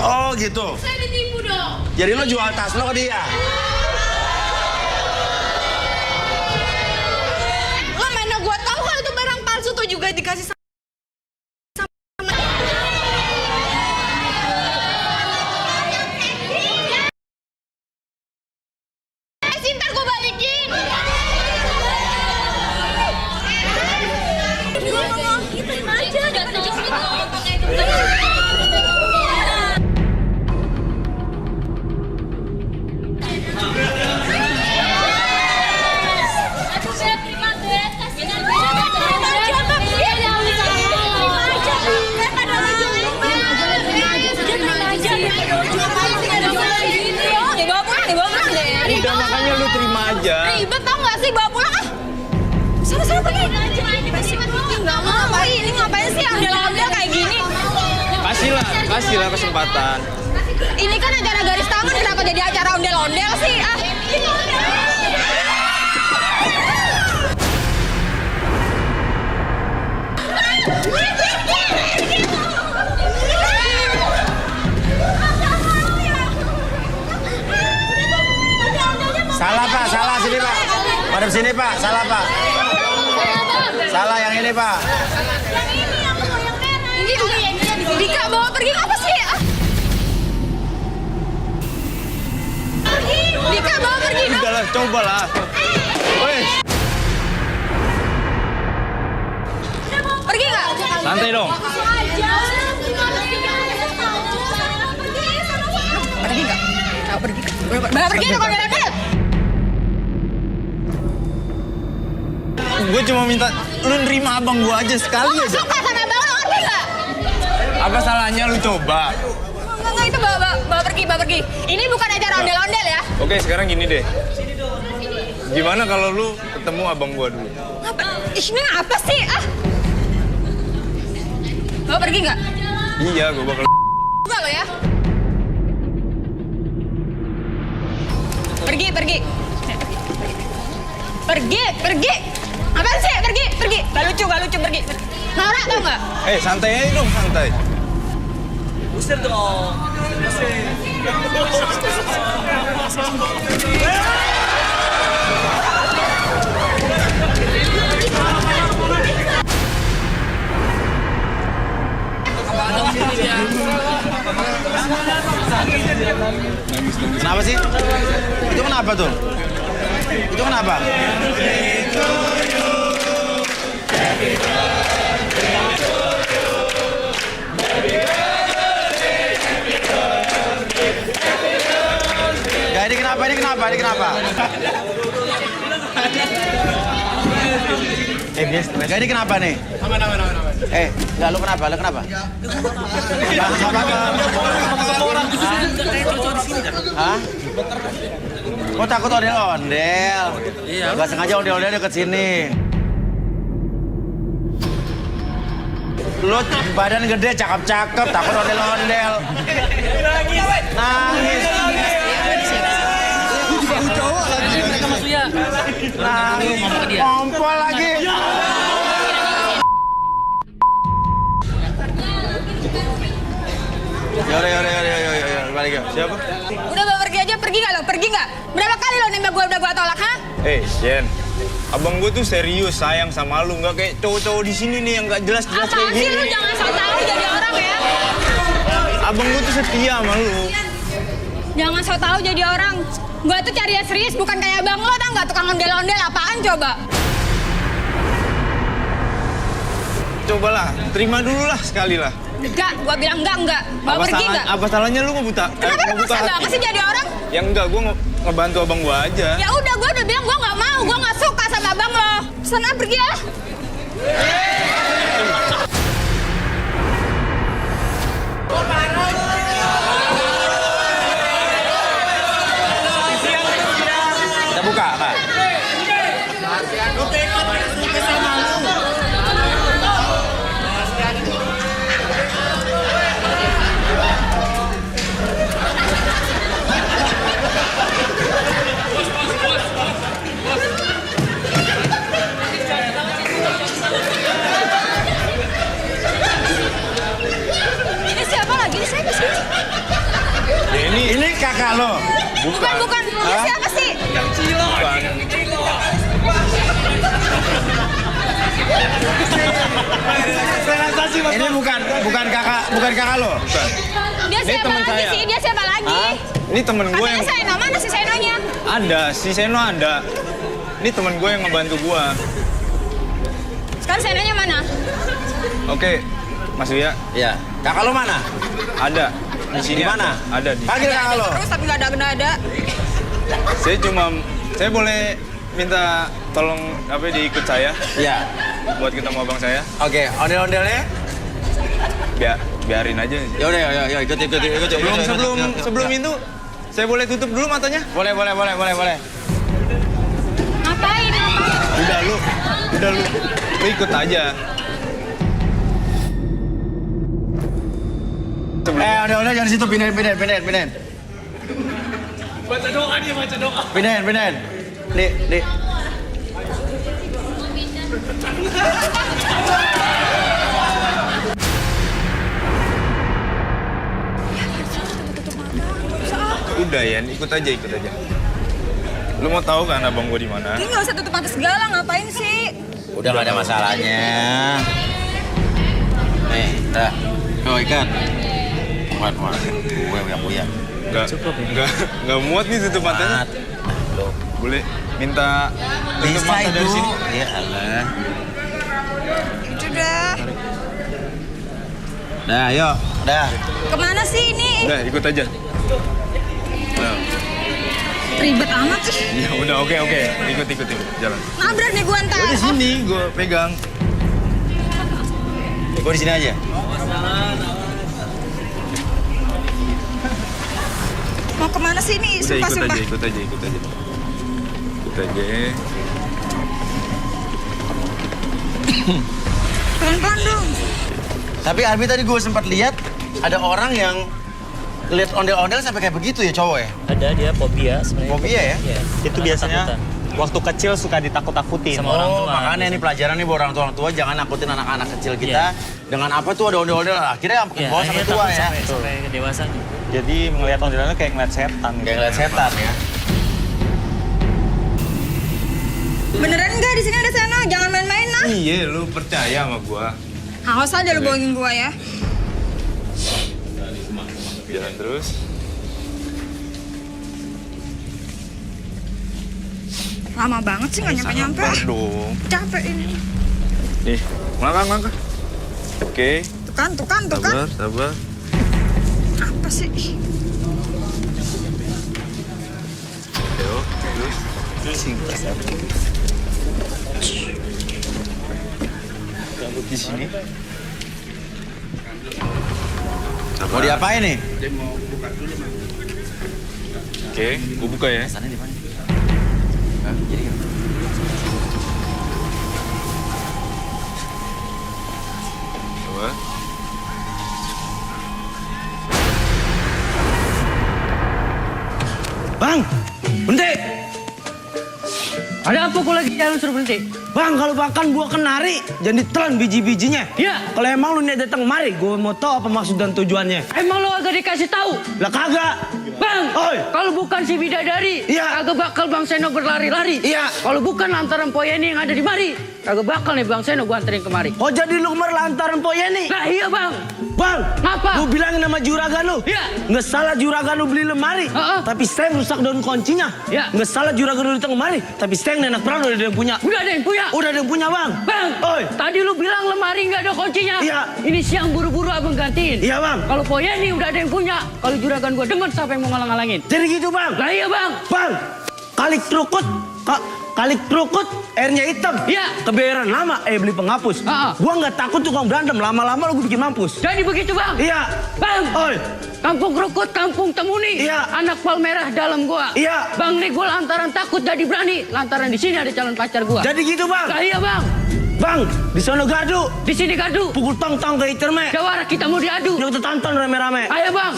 Oh gitu. Saya ditipu dong. Jadi lo jual tas lo ke dia? Lo mana gua tahu kalau itu barang palsu tuh juga dikasih sama ntar gua balikin. Terima aja, jangan dijawab itu. Udah, makanya lu terima aja. Ribet tau gak sih, bawa pulang ah. Sana-sana pergi. Nggak mau, ini ngapain sih ondel-ondel kayak gini? Kasihlah kesempatan. Ini kan acara garis tangan, kenapa jadi acara ondel-ondel sih? Ah, Salah Pak, salah sini Pak. Madep sini Pak, salah Pak. Salah yang ini Pak. Ini juga Dika bawa pergi apa sih? Dika bawa pergi dong. Udahlah, cobalah. Woi, Pergi nggak? santai dong. Pergi nggak? Mau pergi? Bawa pergi dong kalau ada. Gue cuma minta lu nerima abang gue aja sekali aja. Suka sama abang lo, ngerti nggak? Apa salahnya lu coba? Enggak, itu bawa pergi. Ini bukan acara ondel-ondel ya. Oke, sekarang gini deh. Gimana kalau lu ketemu abang gue dulu? Ini apa sih? Bawa pergi nggak? Iya, gue bakal. Enggak lo ya. Pergi. Apaan sih? Pergi. Gak lucu, pergi. Norak tau nggak? Santai aja dong, santai. Usir dong. Kenapa sih? Itu kenapa tuh? Itu kenapa? Ya, ini kenapa? Gak ini kenapa nih? Enggak, lu kenapa? Hah? Kok takut ondel-ondel? Iya. Gak sengaja ondel-ondel deket sini. Lu badan gede, cakep-cakep, takut ondel-ondel. Nangis. Lu cowok lagi. Mereka Mas Uya. Nangis. Ngompol lagi. Yaudah, balik yuk. Siapa? Udah bawa pergi aja, pergi nggak? Berapa kali lo nembak gue udah gue tolak, ha? Jen, abang gue tuh serius sayang sama lu, nggak kayak cowok-cowok di sini nih yang nggak jelas-jelas kayak Apaan sih gini. lu jangan sok tahu jadi orang ya? Abang gue tuh setia sama lu. Jangan sok tahu jadi orang. Gue tuh cari yang serius, bukan kayak abang lo, tau nggak? Tukang ondel-ondel apaan coba? Cobalah, terima dulu lah sekali lah. Enggak, gue bilang enggak. Bawa pergi nggak? Apa salahnya lu ngebuta? Kenapa lu maksa banget sih jadi orang? Ya enggak, gue ngebantu abang gue aja. Ya udah, gue udah bilang gue nggak mau, gue nggak suka sama abang lo. Sana pergi ya. Kita buka, Kak. Ini kakak lo? Bukan. Dia siapa sih? Ini bukan kakak lo? Bukan. Dia siapa teman lagi saya. sih? Dia siapa lagi? Ini temen gue yang... Katanya Seno, mana si Senonya? Ada, si Seno ada. Ini temen gue yang ngebantu gue. Sekarang Senonya mana? Oke, Mas Uya. Iya. Kakak lo mana? Ada. Di sini Di mana? Ada di. Panggil kakak lo. Terus tapi nggak ada. Saya boleh minta tolong diikut saya Iya. buat ketemu abang saya. Oke, ondel-ondelnya? Biarin aja. Ya udah, yuk, ikut. Sebelum itu saya boleh tutup dulu matanya? Boleh. Ngapain? Udah lu ikut aja. Udah jangan situ, pindahin. Baca doa dia, baca doa. Pindahin. Dik. Udah Yan, ikut aja. Lu mau tahu kan abang gua di mana? Ini nggak usah tutup mata segala, ngapain sih? Udah gak ada masalahnya. Nih, dah. Oh, ikan. Muat. Gue yang punya. Enggak muat nih tutup matanya. Boleh minta tutup Bisa mata itu. dari sini? Ya Allah. Sudah. Dah, yuk. Dah. Kemana sih ini? Udah, ikut aja. Nah, Ribet amat sih. ya udah oke. Ikut jalan. Nabrak nih gua ntar. Di sini gua pegang. Gue di sini aja. Mau kemana sih ini? Udah Sumpah. ikut aja. Pelan-pelan dong. Tapi Arbi tadi gue sempat lihat ada orang yang lihat ondel-ondel sampai kayak begitu ya cowok ya? Ada dia fobia sebenarnya. Fobia ya? Iya. Itu biasanya waktu kecil suka ditakut-takutin. Sama orang tua. Makanya ini pelajaran nih buat orang tua jangan nakutin anak-anak kecil kita dengan apa tuh ada ondel-ondel akhirnya makin bawah sampai tua ya. Sampai ke dewasa. Jadi ngelihat ondelannya kayak ngeliat setan. Kayak ngeliat setan ya. Beneran nggak di sini ada Seno? Jangan main-main nah. Iya, lu percaya sama gua. Awas aja lu bohongin gua ya. Jalan terus. Lama banget sih nggak nyampe-nyampe. Sabar dong. Capek ini. Nih, langkah. Oke. Tuh kan. Sabar. Apa sih? Ayo, terus. Cabut di sini. Mau diapain nih? Oke, gua buka ya. Sana di mana? Coba. Bang, berhenti. Ada apa kok lagi jalan suruh berhenti? Bang, kalau makan buah kenari, jangan ditelan biji-bijinya. Iya. Kalau emang lu niat datang kemari, gue mau tahu apa maksud dan tujuannya. Emang lo agak dikasih tahu? Lah kagak. Bang, Oi. kalau bukan si bidadari, Iya. agak bakal Bang Seno berlari-lari. Iya. Kalau bukan lantaran Poyeni yang ada di mari, agak bakal nih Bang Seno gua anterin kemari. Oh jadi lu kemari lantaran Poyeni? Nah iya Bang. Bang, Apa? gue bilangin sama juragan lu. Iya. Nggak salah juragan lu beli lemari. Heeh. Tapi Steng rusak daun kuncinya. Iya. Nggak salah juragan lu datang kemari. Tapi Steng nenek perang udah ada yang punya. Udah ada yang punya. Udah ada yang punya bang. Bang, Oi. tadi lu bilang lemari nggak ada kuncinya. Iya. Ini siang buru-buru abang gantiin. Iya bang. Kalau Poyeni udah ada yang punya. Kalau juragan gua demen siapa yang mau ngalang-ngalangin. Jadi gitu bang. Lah iya Bang. Bang, kalik kerukut, airnya hitam. Iya. Kebayaran lama, beli penghapus. Heeh. Gua nggak takut tukang berantem, lama-lama lu bikin mampus. Jadi begitu Bang. Iya. Bang. Oi. Kampung Krukut, Kampung Temuni. Iya. Anak Palmerah dalam gua. Iya. Bang nih gua lantaran takut jadi berani. Lantaran di sini ada calon pacar gua. Jadi gitu bang. Lah iya Bang. Bang, di sono gardu. Di sini gaduh. Pukul tong-tong ke iterme. Jawara kita mau diadu. Yang tonton rame-rame. Ayo Bang.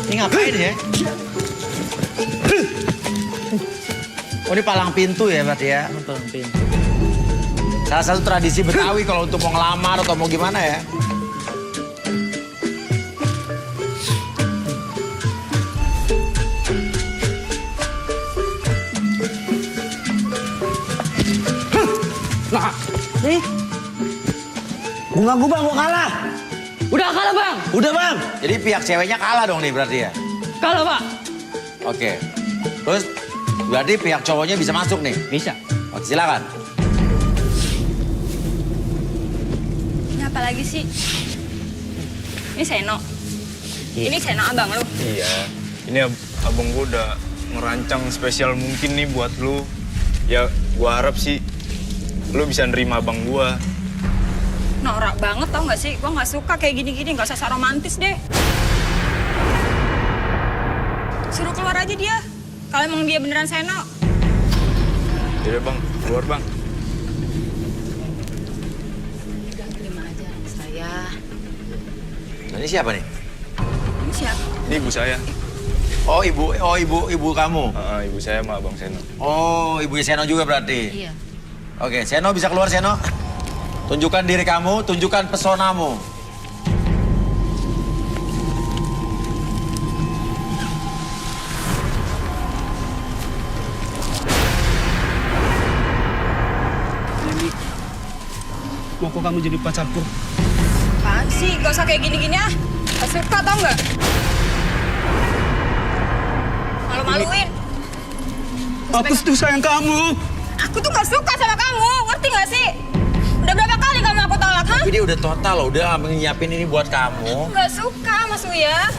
Ini ngapain ya? Oh ini palang pintu ya berarti ya? Salah satu tradisi Betawi kalau untuk mau ngelamar atau mau gimana ya? Nah, nih. Bunga gua bang, gua kalah. Udah kalah Bang. Udah bang. Jadi pihak ceweknya kalah dong nih berarti ya? Kalah Pak. Oke. Terus berarti pihak cowoknya bisa masuk nih? Bisa. Oke silakan. Ini apa lagi sih? Ini Seno. Ini Seno abang lu. Iya. Ini abang gua udah ngerancang spesial mungkin nih buat lu. Ya, gua harap sih lu bisa nerima abang gua. Norak banget tau gak sih? Gua gak suka kayak gini-gini, gak usah romantis deh. Suruh keluar aja dia. Kalau emang dia beneran Seno. Yaudah bang, keluar bang. Diam aja saya. Nah, ini siapa nih? Ini Siapa? Ini ibu saya. Oh ibu kamu. Ibu saya sama Abang Seno. Oh ibu Seno juga berarti. Iya. Oke, Seno bisa keluar Seno. Tunjukkan diri kamu, tunjukkan pesonamu. Jadi, mau kok kamu jadi pacarku? Apaan sih? Gak usah kayak gini-gini ah. Gak suka tau nggak? Malu-maluin. Aku tuh sayang kamu. Aku tuh gak suka sama kamu, ngerti gak sih? Udah berapa kali kamu aku tolak, ha? Tapi dia udah total loh, udah nyiapin ini buat kamu. Gak suka, Mas Uya.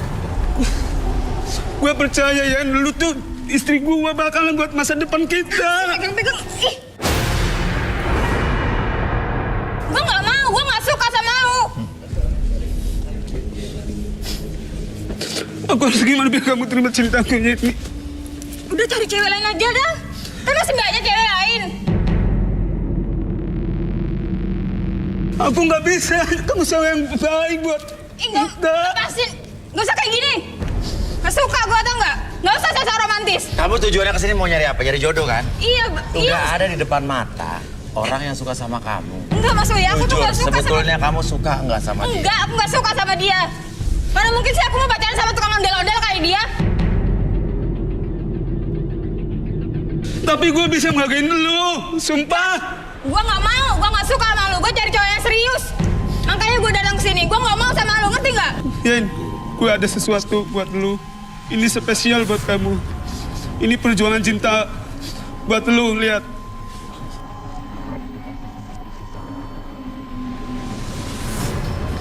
Gue percaya ya, lu tuh istri gue bakalan buat masa depan kita. Pegang-pegang. Ih. Gue gak mau, gue gak suka sama lu. Aku harus gimana biar kamu terima ceritaku ini? Udah cari cewek lain aja dah. Kan masih banyak cewek lain. Aku nggak bisa. Kamu cewek yang baik buat kita. Lepasin. Gak usah kayak gini. Gak suka gue tau nggak? Gak usah saya romantis. Kamu tujuannya kesini mau nyari apa? Nyari jodoh kan? Iya. Udah ada di depan mata orang yang suka sama kamu. Enggak Mas Uya, aku tuh Jujur, gak suka sebetulnya sama... kamu suka nggak sama dia? Enggak, aku gak suka sama dia. Mana mungkin sih aku mau pacaran sama tukang ondel-ondel kayak dia? Tapi gue bisa menghargain lu, sumpah. Gue gak mau, gue gak suka sama lu. Gue cari cowok yang serius. Makanya gue datang ke sini. Gue gak mau sama lu, ngerti gak? Yen, gue ada sesuatu buat lu. Ini spesial buat kamu. Ini perjuangan cinta buat lu, lihat.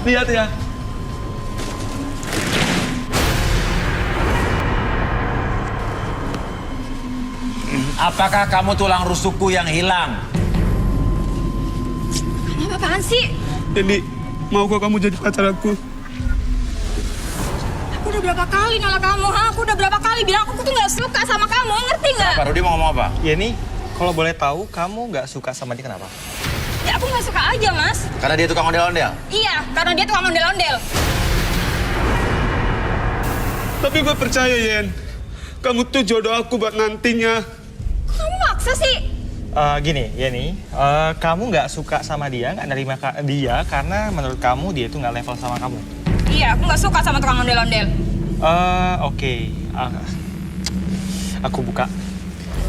Lihat ya. Apakah kamu tulang rusukku yang hilang? Kamu apaan sih? Jadi, mau kok kamu jadi pacar aku? Aku udah berapa kali nolak kamu, ha? Aku udah berapa kali bilang aku tuh gak suka sama kamu, ngerti gak? Pak Rudi mau ngomong apa? Ya nih, kalau boleh tahu kamu nggak suka sama dia kenapa? Ya aku gak suka aja, Mas. Karena dia tukang ondel-ondel? Iya, karena dia tukang ondel-ondel. Tapi gue percaya, Yen. Kamu tuh jodoh aku buat nantinya. Kamu maksa sih? Gini, ya nih, kamu nggak suka sama dia, nggak nerima dia karena menurut kamu dia itu nggak level sama kamu. Iya, aku gak suka sama tukang ondel-ondel. Oke. Aku buka.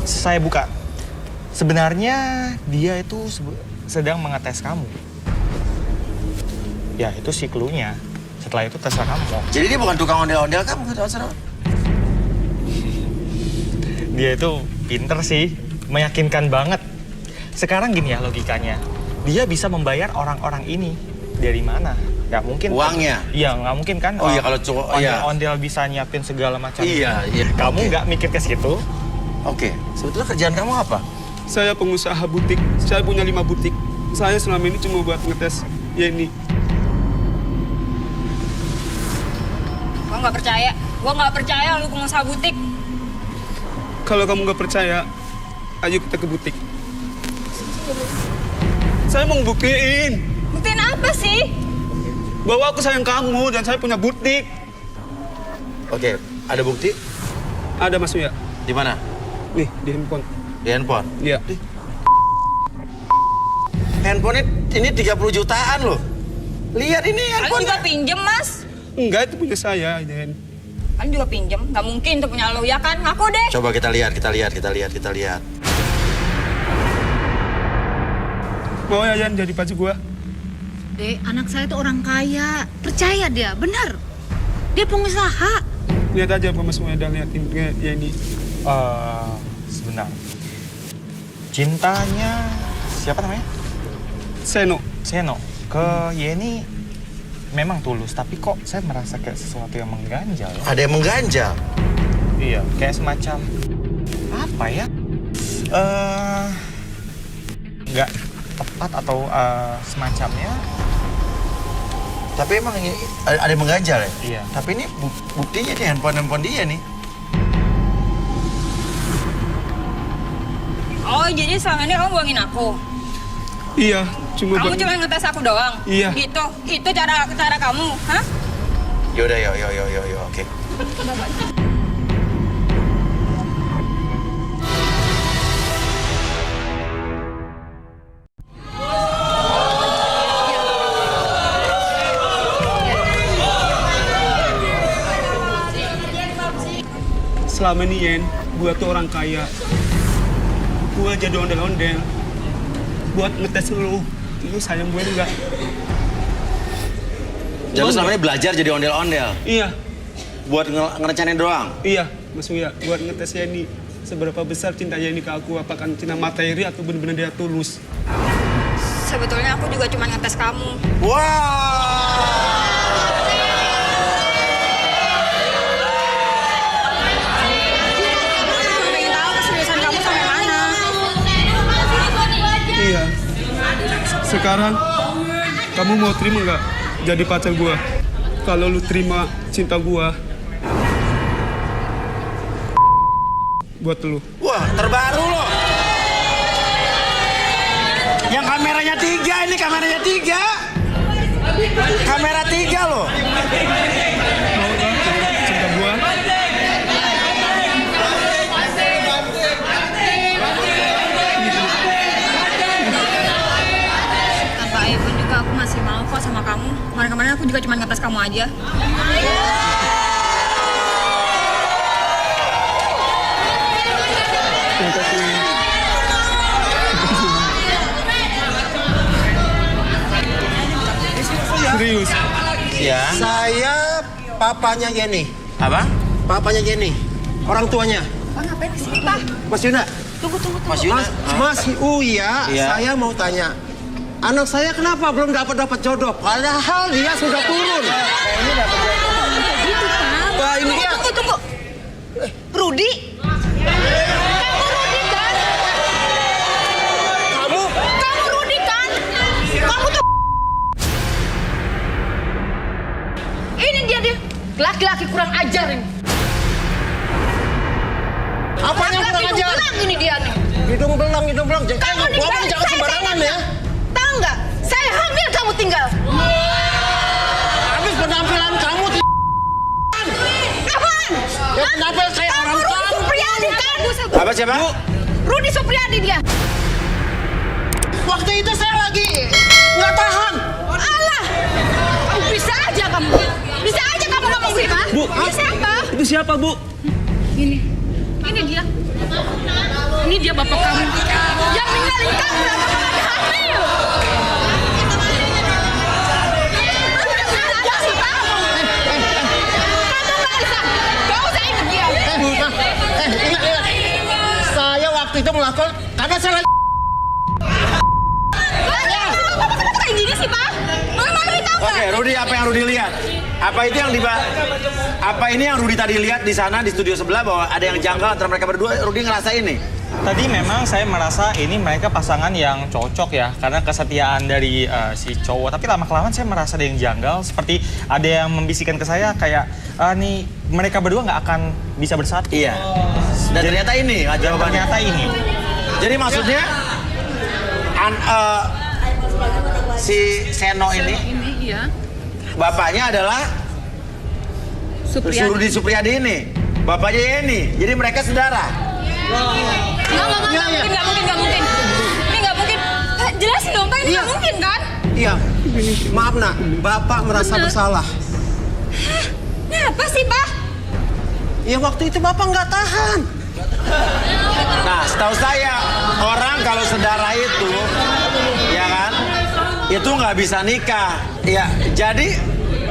Saya buka. Sebenarnya dia itu sedang mengetes kamu. Ya, itu sih clue-nya. Setelah itu terserah kamu. Jadi dia bukan tukang ondel-ondel kamu? Dia itu pinter sih, meyakinkan banget. Sekarang gini ya logikanya, dia bisa membayar orang-orang ini dari mana? Gak mungkin. Uangnya? Iya, gak mungkin kan. Oh iya, kalau cowok, iya. Ondel bisa nyiapin segala macam. Iya. Kamu nggak mikir ke situ? Oke. Sebetulnya kerjaan kamu apa? Saya pengusaha butik. Saya punya 5 butik. Saya selama ini cuma buat ngetes Yeni. Gua nggak percaya. Gua nggak percaya lu pengusaha butik. Kalau kamu nggak percaya, ayo kita ke butik. Saya mau buktiin. Buktiin apa sih? Bahwa aku sayang kamu dan saya punya butik. Oke, ada bukti? Ada Mas Uya. Di mana? Nih, di handphone. Di handphone? Iya. Handphone ini 30 jutaan loh. Lihat ini handphone. Kalian juga pinjem, Mas? Enggak, itu punya saya, Yen. Kalian juga pinjem? Gak mungkin itu punya lo, ya kan? Ngaku deh. Coba kita lihat. Mau ya, Yan, jadi pacar gua? Dek, anak saya tuh orang kaya. Percaya dia, benar. Dia pengusaha. Lihat aja apa Mas Uya dan liatin Yeni. Sebentar. Cintanya siapa namanya? Seno. Ke Yeni memang tulus, tapi kok saya merasa kayak sesuatu yang mengganjal. Ada yang mengganjal? Iya, kayak semacam apa ya? Nggak tepat atau semacamnya. Tapi emang ini ada yang mengganjal ya? Iya. Tapi ini buktinya nih handphone dia nih. Oh, jadi selama ini kamu bohongin aku? Iya, cuma Kamu cuma ngetes aku doang? Iya. Gitu? Itu cara kamu, hah? Yaudah, yuk, oke. Selama ini Yen, gua tuh orang kaya. Gua jadi ondel-ondel buat ngetes lu sayang gue enggak. Jadi lu selama ini belajar jadi ondel-ondel? Iya. Buat ngerencanain doang? Iya, Mas Uya, buat ngetes Yeni. Seberapa besar cinta Yeni ke aku, apakah cinta materi atau benar-benar dia tulus? Sebetulnya aku juga cuma ngetes kamu. Pengen tahu keseriusan kamu sampai mana. Iya. Sekarang, kamu mau terima nggak jadi pacar gua? Kalau lu terima cinta gua, buat lu. Wah, terbaru loh. Yang kameranya 3, ini kameranya 3. Kamera 3 loh. Mau kan cinta gua? Tanpa ayah pun juga aku masih mau kok sama kamu. Kemarin-kemarin aku juga cuma ngetes kamu aja. Terima kasih. Serius? Ya. Saya papanya Yeni. Apa? Papanya Yeni. Orang tuanya. Pak, ngapain kesini, Pak? Mas Yuna. Tunggu. Mas Yuna. Mas Uya, Iya. saya mau tanya. Anak saya kenapa belum dapat jodoh? Padahal dia sudah turun. Gitu, Pak. Wah, ini dia. Tunggu. Rudi? Kamu Rudi kan? Kamu? Kamu Rudi kan? Kamu tuh... Ini dia. Laki-laki kurang ajar ini. Apanya yang kurang ajar? Belang ini dia nih. Hidung belang. Kamu nih, Ngomong jangan sembarangan ya. Tahu nggak? Saya hamil kamu tinggal. Habis penampilan kamu Apaan? ya kenapa kayak orang Rudi tahu? Supriyadi kan? Apa siapa? Rudi Supriyadi dia. Waktu itu saya lagi nggak tahan. Alah, bisa aja kamu ngomong gitu. Bu, Ini siapa? Itu siapa, Bu? Ini dia. Ini dia bapak kamu. Yang ninggalin kamu lah, kamu lagi hamil. Ingat. Saya waktu itu melakukan karena saya lagi. Kenapa kayak gini sih, Pak? Malu-maluin tahu nggak? Oke, Rudi, apa yang Rudi lihat? Apa ini yang Rudi tadi lihat di sana di studio sebelah bahwa ada yang janggal antara mereka berdua? Rudi ngerasa ini? Tadi memang saya merasa ini mereka pasangan yang cocok ya, karena kesetiaan dari si cowok. Tapi lama-kelamaan saya merasa ada yang janggal, seperti ada yang membisikkan ke saya kayak, nih mereka berdua nggak akan bisa bersatu. Iya. Dan ternyata ini jawabannya. Ternyata ini. Jadi maksudnya si Seno ini Iya. bapaknya adalah Supriyadi. Rudi Supriyadi ini. Bapaknya Yeni. Jadi mereka saudara. Nggak mungkin. Ini nggak mungkin. Jelasin dong, Pak. Ini nggak mungkin kan? Iya. Maaf nak, Bapak merasa bersalah. Kenapa sih, Pak? Ya waktu itu Bapak nggak tahan. Nah, setahu saya orang kalau saudara itu, ya kan, itu nggak bisa nikah. Ya, jadi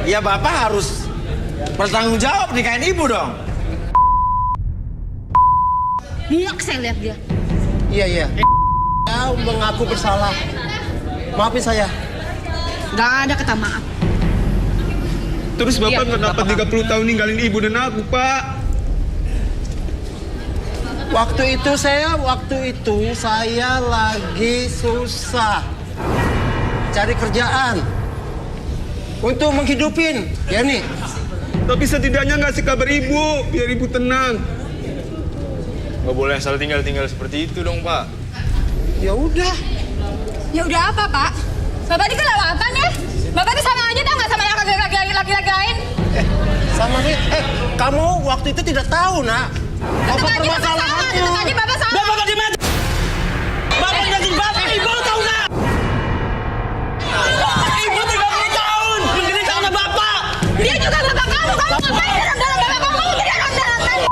ya Bapak harus bertanggung jawab nikahin ibu dong. Muak saya lihat dia. Iya. Saya mengaku bersalah. Maafin saya. Nggak ada kata maaf. Terus Bapak Iya, kenapa 30 tahun ninggalin ibu dan aku, Pak? Waktu itu saya lagi susah cari kerjaan untuk menghidupin Yeni. Tapi setidaknya ngasih kabar ibu, biar ibu tenang. Gak boleh asal tinggal seperti itu dong, Pak. Ya udah. Ya udah apa, Pak? Bapak ini kelewatan ya? Bapak ini sama aja tau nggak sama laki-laki lain? Selama ini, kamu waktu itu tidak tahu, nak. Apa permasalahannya? Tadi Bapak salah. Bapak di mana? Bapak jadi bapak, ibu tahu nggak? Ibu 30 tahun, begini karena bapak. Dia juga bapak kamu. Kamu ngapain dalam bapak kamu? Kamu tidak dalam tadi.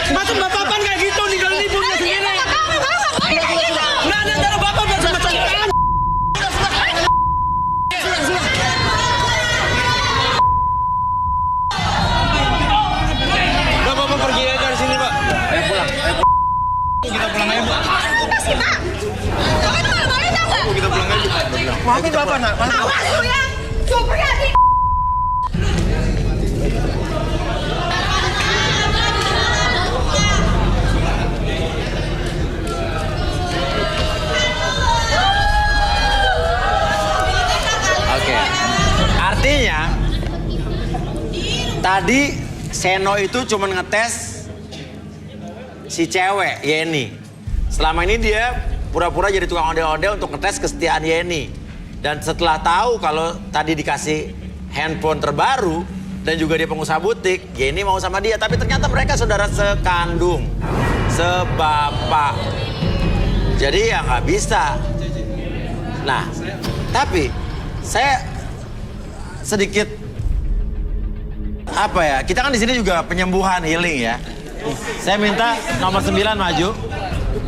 Masuk bapak kan kayak gitu, ninggalin ibunya sendiri. Kamu ngapain kayak gitu? Nah, antara bapak macam-macam. Udah Bapak pergi aja dari sini Pak. Ayo pulang. Kita pulang aja Bu. Apa sih, Pak? Kamu itu malu-maluin tau nggak? Kita pulang aja. Maafin Bapak, nak. Awas lu ya. Supriyadi. Oke. Artinya tadi Seno itu cuma ngetes si cewek Yeni. Selama ini dia pura-pura jadi tukang ondel-ondel untuk ngetes kesetiaan Yeni. Dan setelah tahu kalau tadi dikasih handphone terbaru dan juga dia pengusaha butik, Yeni mau sama dia. Tapi ternyata mereka saudara sekandung, sebapak. Jadi ya nggak bisa. Nah, tapi saya sedikit apa ya? Kita kan di sini juga penyembuhan healing ya. Saya minta nomor 9 maju.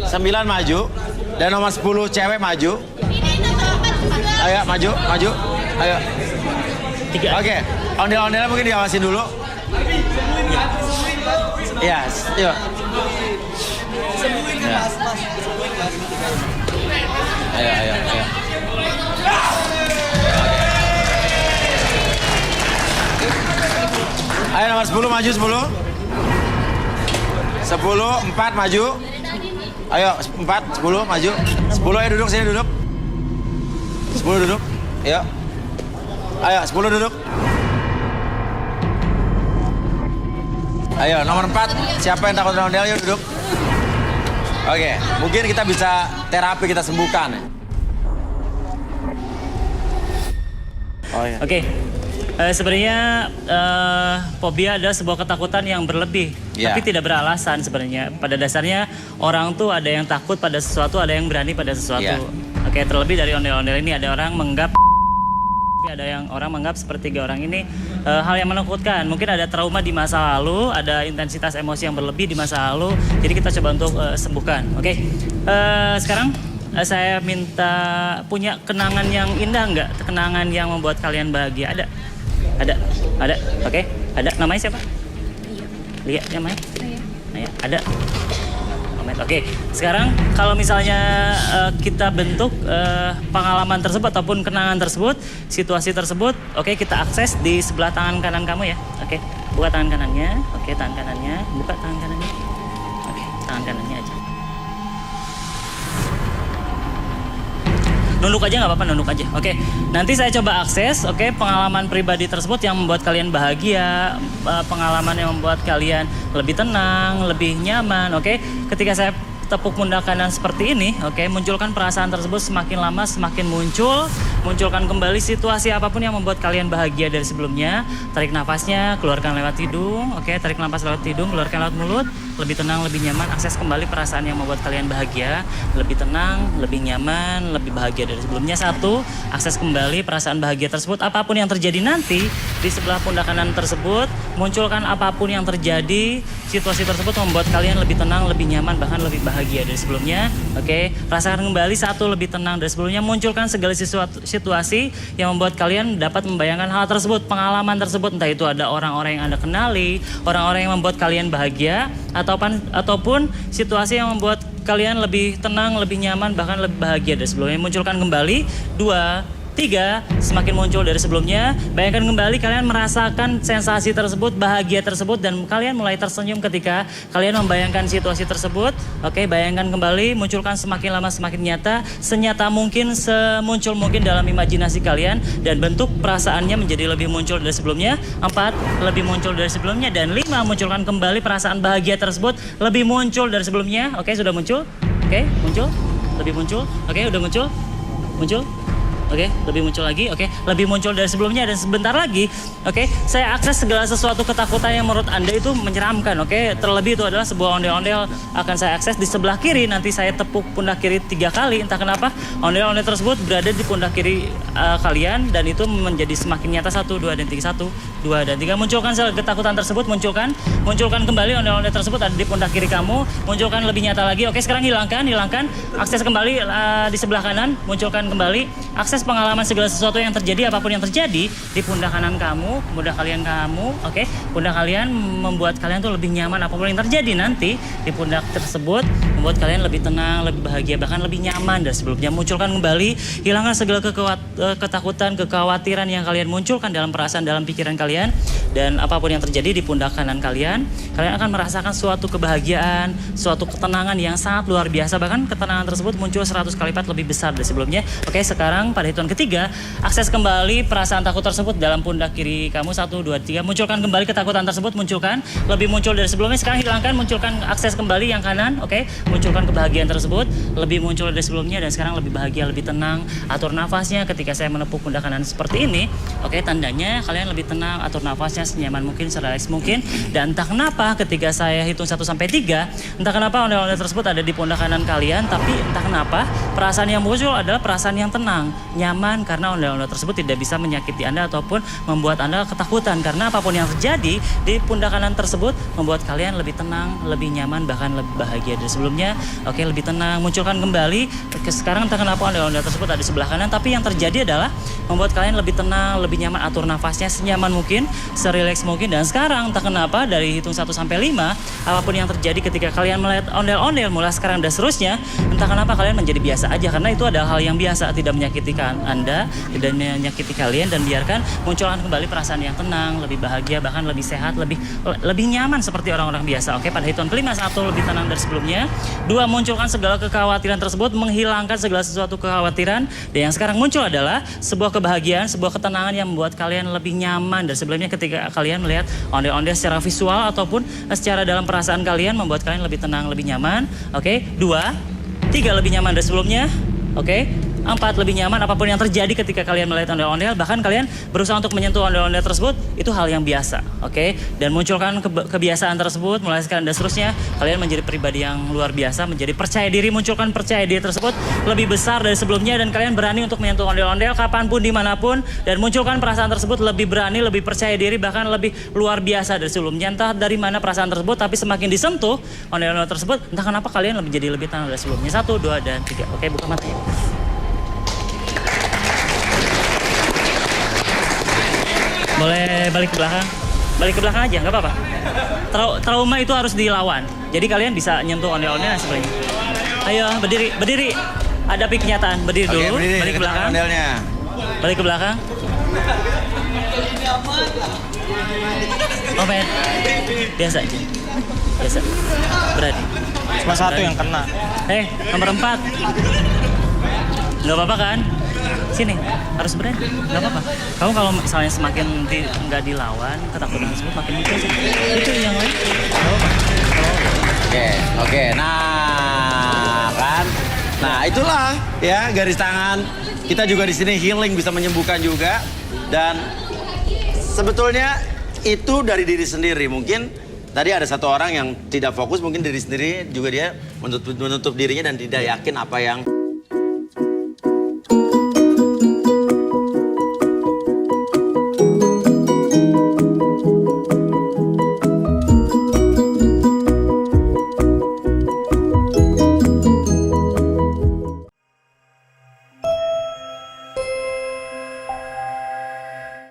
9 maju dan nomor 10 cewek maju. Ayo maju, maju. Ayo. Oke, ondel-ondelnya mungkin diawasin dulu. Ya, yuk. Ya. Ayo. Ayo nomor 10 maju 10. 10, 4 maju. Ayo 4, 10 maju. 10 ayo duduk sini duduk. 10 duduk. Ayo. Ayo 10 duduk. Ayo nomor 4 siapa yang takut ondel yuk duduk. Oke, mungkin kita bisa terapi, kita sembuhkan. Oh iya. Oke. Sebenarnya fobia adalah sebuah ketakutan yang berlebih, tapi tidak beralasan sebenarnya. Pada dasarnya orang tuh ada yang takut pada sesuatu, ada yang berani pada sesuatu. Oke, terlebih dari ondel-ondel ini ada orang menganggap, ada yang orang menganggap seperti 3 orang ini hal yang menakutkan. Mungkin ada trauma di masa lalu, ada intensitas emosi yang berlebih di masa lalu. Jadi kita coba untuk sembuhkan. Oke, sekarang saya minta punya kenangan yang indah nggak? Kenangan yang membuat kalian bahagia ada? Ada. Oke, ada. Namanya siapa? Lia, namanya? Lia. Ada. Oke, sekarang kalau misalnya kita bentuk pengalaman tersebut ataupun kenangan tersebut, situasi tersebut, oke, kita akses di sebelah tangan kanan kamu ya. Oke, buka tangan kanannya. Oke, tangan kanannya. Buka tangan kanannya. Oke, tangan kanannya aja. Nunduk aja nggak apa-apa, nunduk aja. Oke, nanti saya coba akses, oke, pengalaman pribadi tersebut yang membuat kalian bahagia, pengalaman yang membuat kalian lebih tenang, lebih nyaman, oke. Ketika saya tepuk pundak kanan seperti ini, oke, munculkan perasaan tersebut semakin lama semakin muncul, munculkan kembali situasi apapun yang membuat kalian bahagia dari sebelumnya. Tarik nafasnya, keluarkan lewat hidung, oke, tarik nafas lewat hidung, keluarkan lewat mulut. Lebih tenang, lebih nyaman, akses kembali perasaan yang membuat kalian bahagia. Lebih tenang, lebih nyaman, lebih bahagia dari sebelumnya. 1, akses kembali perasaan bahagia tersebut. Apapun yang terjadi nanti di sebelah pundak kanan tersebut, munculkan apapun yang terjadi, situasi tersebut membuat kalian lebih tenang, lebih nyaman, bahkan lebih bahagia dari sebelumnya. Oke, rasakan kembali 1, lebih tenang dari sebelumnya. Munculkan segala situasi yang membuat kalian dapat membayangkan hal tersebut, pengalaman tersebut. Entah itu ada orang-orang yang Anda kenali, orang-orang yang membuat kalian bahagia, ataupun situasi yang membuat kalian lebih tenang, lebih nyaman, bahkan lebih bahagia dari sebelumnya. Munculkan kembali 2, 3, semakin muncul dari sebelumnya. Bayangkan kembali kalian merasakan sensasi tersebut, bahagia tersebut, dan kalian mulai tersenyum ketika kalian membayangkan situasi tersebut. Oke, bayangkan kembali, munculkan semakin lama semakin nyata, senyata mungkin, semuncul mungkin dalam imajinasi kalian, dan bentuk perasaannya menjadi lebih muncul dari sebelumnya. 4, lebih muncul dari sebelumnya, dan 5, munculkan kembali perasaan bahagia tersebut lebih muncul dari sebelumnya. Oke, sudah muncul. Oke, muncul, lebih muncul. Oke, udah muncul. Oke, lebih muncul lagi. Oke, lebih muncul dari sebelumnya dan sebentar lagi. Oke, saya akses segala sesuatu ketakutan yang menurut Anda itu menyeramkan. Oke, terlebih itu adalah sebuah ondel-ondel akan saya akses di sebelah kiri. Nanti saya tepuk pundak kiri 3 kali. Entah kenapa ondel-ondel tersebut berada di pundak kiri kalian dan itu menjadi semakin nyata. 1, 2, dan 3. 1, 2, dan 3. Munculkan ketakutan tersebut. Munculkan kembali ondel-ondel tersebut ada di pundak kiri kamu. Munculkan lebih nyata lagi. Oke, sekarang hilangkan. Akses kembali di sebelah kanan. Munculkan kembali. Akses pengalaman segala sesuatu yang terjadi, apapun yang terjadi di pundak kanan kamu, pundak kalian kamu, oke? Pundak kalian membuat kalian tuh lebih nyaman apapun yang terjadi nanti di pundak tersebut, membuat kalian lebih tenang, lebih bahagia, bahkan lebih nyaman dari sebelumnya. Munculkan kembali, hilangkan segala ketakutan, kekhawatiran yang kalian munculkan dalam perasaan, dalam pikiran kalian, dan apapun yang terjadi di pundak kanan kalian akan merasakan suatu kebahagiaan, suatu ketenangan yang sangat luar biasa, bahkan ketenangan tersebut muncul 100 kali lipat lebih besar dari sebelumnya. Oke, sekarang pada hitungan ketiga, akses kembali perasaan takut tersebut dalam pundak kiri kamu. 1, 2, 3. Munculkan kembali ketakutan tersebut. Munculkan. Lebih muncul dari sebelumnya. Sekarang hilangkan. Munculkan akses kembali yang kanan. Oke. Munculkan kebahagiaan tersebut. Lebih muncul dari sebelumnya dan sekarang lebih bahagia, lebih tenang. Atur nafasnya ketika saya menepuk pundak kanan seperti ini. Oke, tandanya kalian lebih tenang. Atur nafasnya senyaman mungkin, serelaks mungkin. Dan entah kenapa ketika saya hitung 1 sampai 3, entah kenapa ondel-ondel tersebut ada di pundak kanan kalian, tapi entah kenapa perasaan yang muncul adalah perasaan yang tenang, nyaman, karena ondel-ondel tersebut tidak bisa menyakiti Anda ataupun membuat Anda ketakutan, karena apapun yang terjadi di pundak kanan tersebut membuat kalian lebih tenang, lebih nyaman, bahkan lebih bahagia dari sebelumnya. Oke, lebih tenang. Munculkan kembali. Sekarang entah kenapa ondel-ondel tersebut ada di sebelah kanan, tapi yang terjadi adalah membuat kalian lebih tenang, lebih nyaman. Atur nafasnya senyaman mungkin, serileks mungkin. Dan sekarang entah kenapa dari hitung 1 sampai 5, apapun yang terjadi ketika kalian melihat ondel-ondel mulai sekarang dan seterusnya, entah kenapa kalian menjadi biasa aja, karena itu adalah hal yang biasa, tidak menyakiti Anda, tidak menyakiti kalian, dan biarkan munculkan kembali perasaan yang tenang, lebih bahagia, bahkan lebih sehat, lebih nyaman seperti orang-orang biasa. Oke, pada hitungan kelima, 1, lebih tenang dari sebelumnya. 2, munculkan segala kekhawatiran tersebut, menghilangkan segala sesuatu kekhawatiran. Dan yang sekarang muncul adalah sebuah kebahagiaan, sebuah ketenangan yang membuat kalian lebih nyaman dari sebelumnya ketika kalian melihat ondel-ondel secara visual ataupun secara dalam perasaan kalian, membuat kalian lebih tenang, lebih nyaman. Oke, 2, 3 lebih nyaman dari sebelumnya. Oke. 4, lebih nyaman apapun yang terjadi ketika kalian melihat ondel-ondel, bahkan kalian berusaha untuk menyentuh ondel-ondel tersebut, itu hal yang biasa, oke? Dan munculkan kebiasaan tersebut, mulai sekarang dan seterusnya, kalian menjadi pribadi yang luar biasa, menjadi percaya diri. Munculkan percaya diri tersebut lebih besar dari sebelumnya, dan kalian berani untuk menyentuh ondel-ondel kapanpun, dimanapun, dan munculkan perasaan tersebut lebih berani, lebih percaya diri, bahkan lebih luar biasa dari sebelumnya. Entah dari mana perasaan tersebut, tapi semakin disentuh ondel-ondel tersebut, entah kenapa kalian menjadi lebih tenang dari sebelumnya. 1, 2, dan 3. Oke, buka mata. Boleh balik ke belakang? Balik ke belakang aja, nggak apa-apa. Trauma itu harus dilawan. Jadi kalian bisa nyentuh ondel-ondel dan sebagainya. Ayo, berdiri. Hadapi kenyataan. Berdiri dulu, balik ke belakang. Balik ke belakang. Oh, men. Biasa aja. Biasa. Berani. Cuma 1 yang kena. Nomor 4. Nggak apa-apa kan? Sini, harus berani, nggak apa-apa. Kamu kalau misalnya semakin nggak dilawan, ketakutan tersebut makin muncul sih. Itu yang lain, nggak apa-apa. Oke, nah kan, nah itulah ya garis tangan. Kita juga di sini healing, bisa menyembuhkan juga. Dan sebetulnya itu dari diri sendiri. Mungkin tadi ada satu orang yang tidak fokus, mungkin diri sendiri juga dia menutup dirinya dan tidak yakin apa yang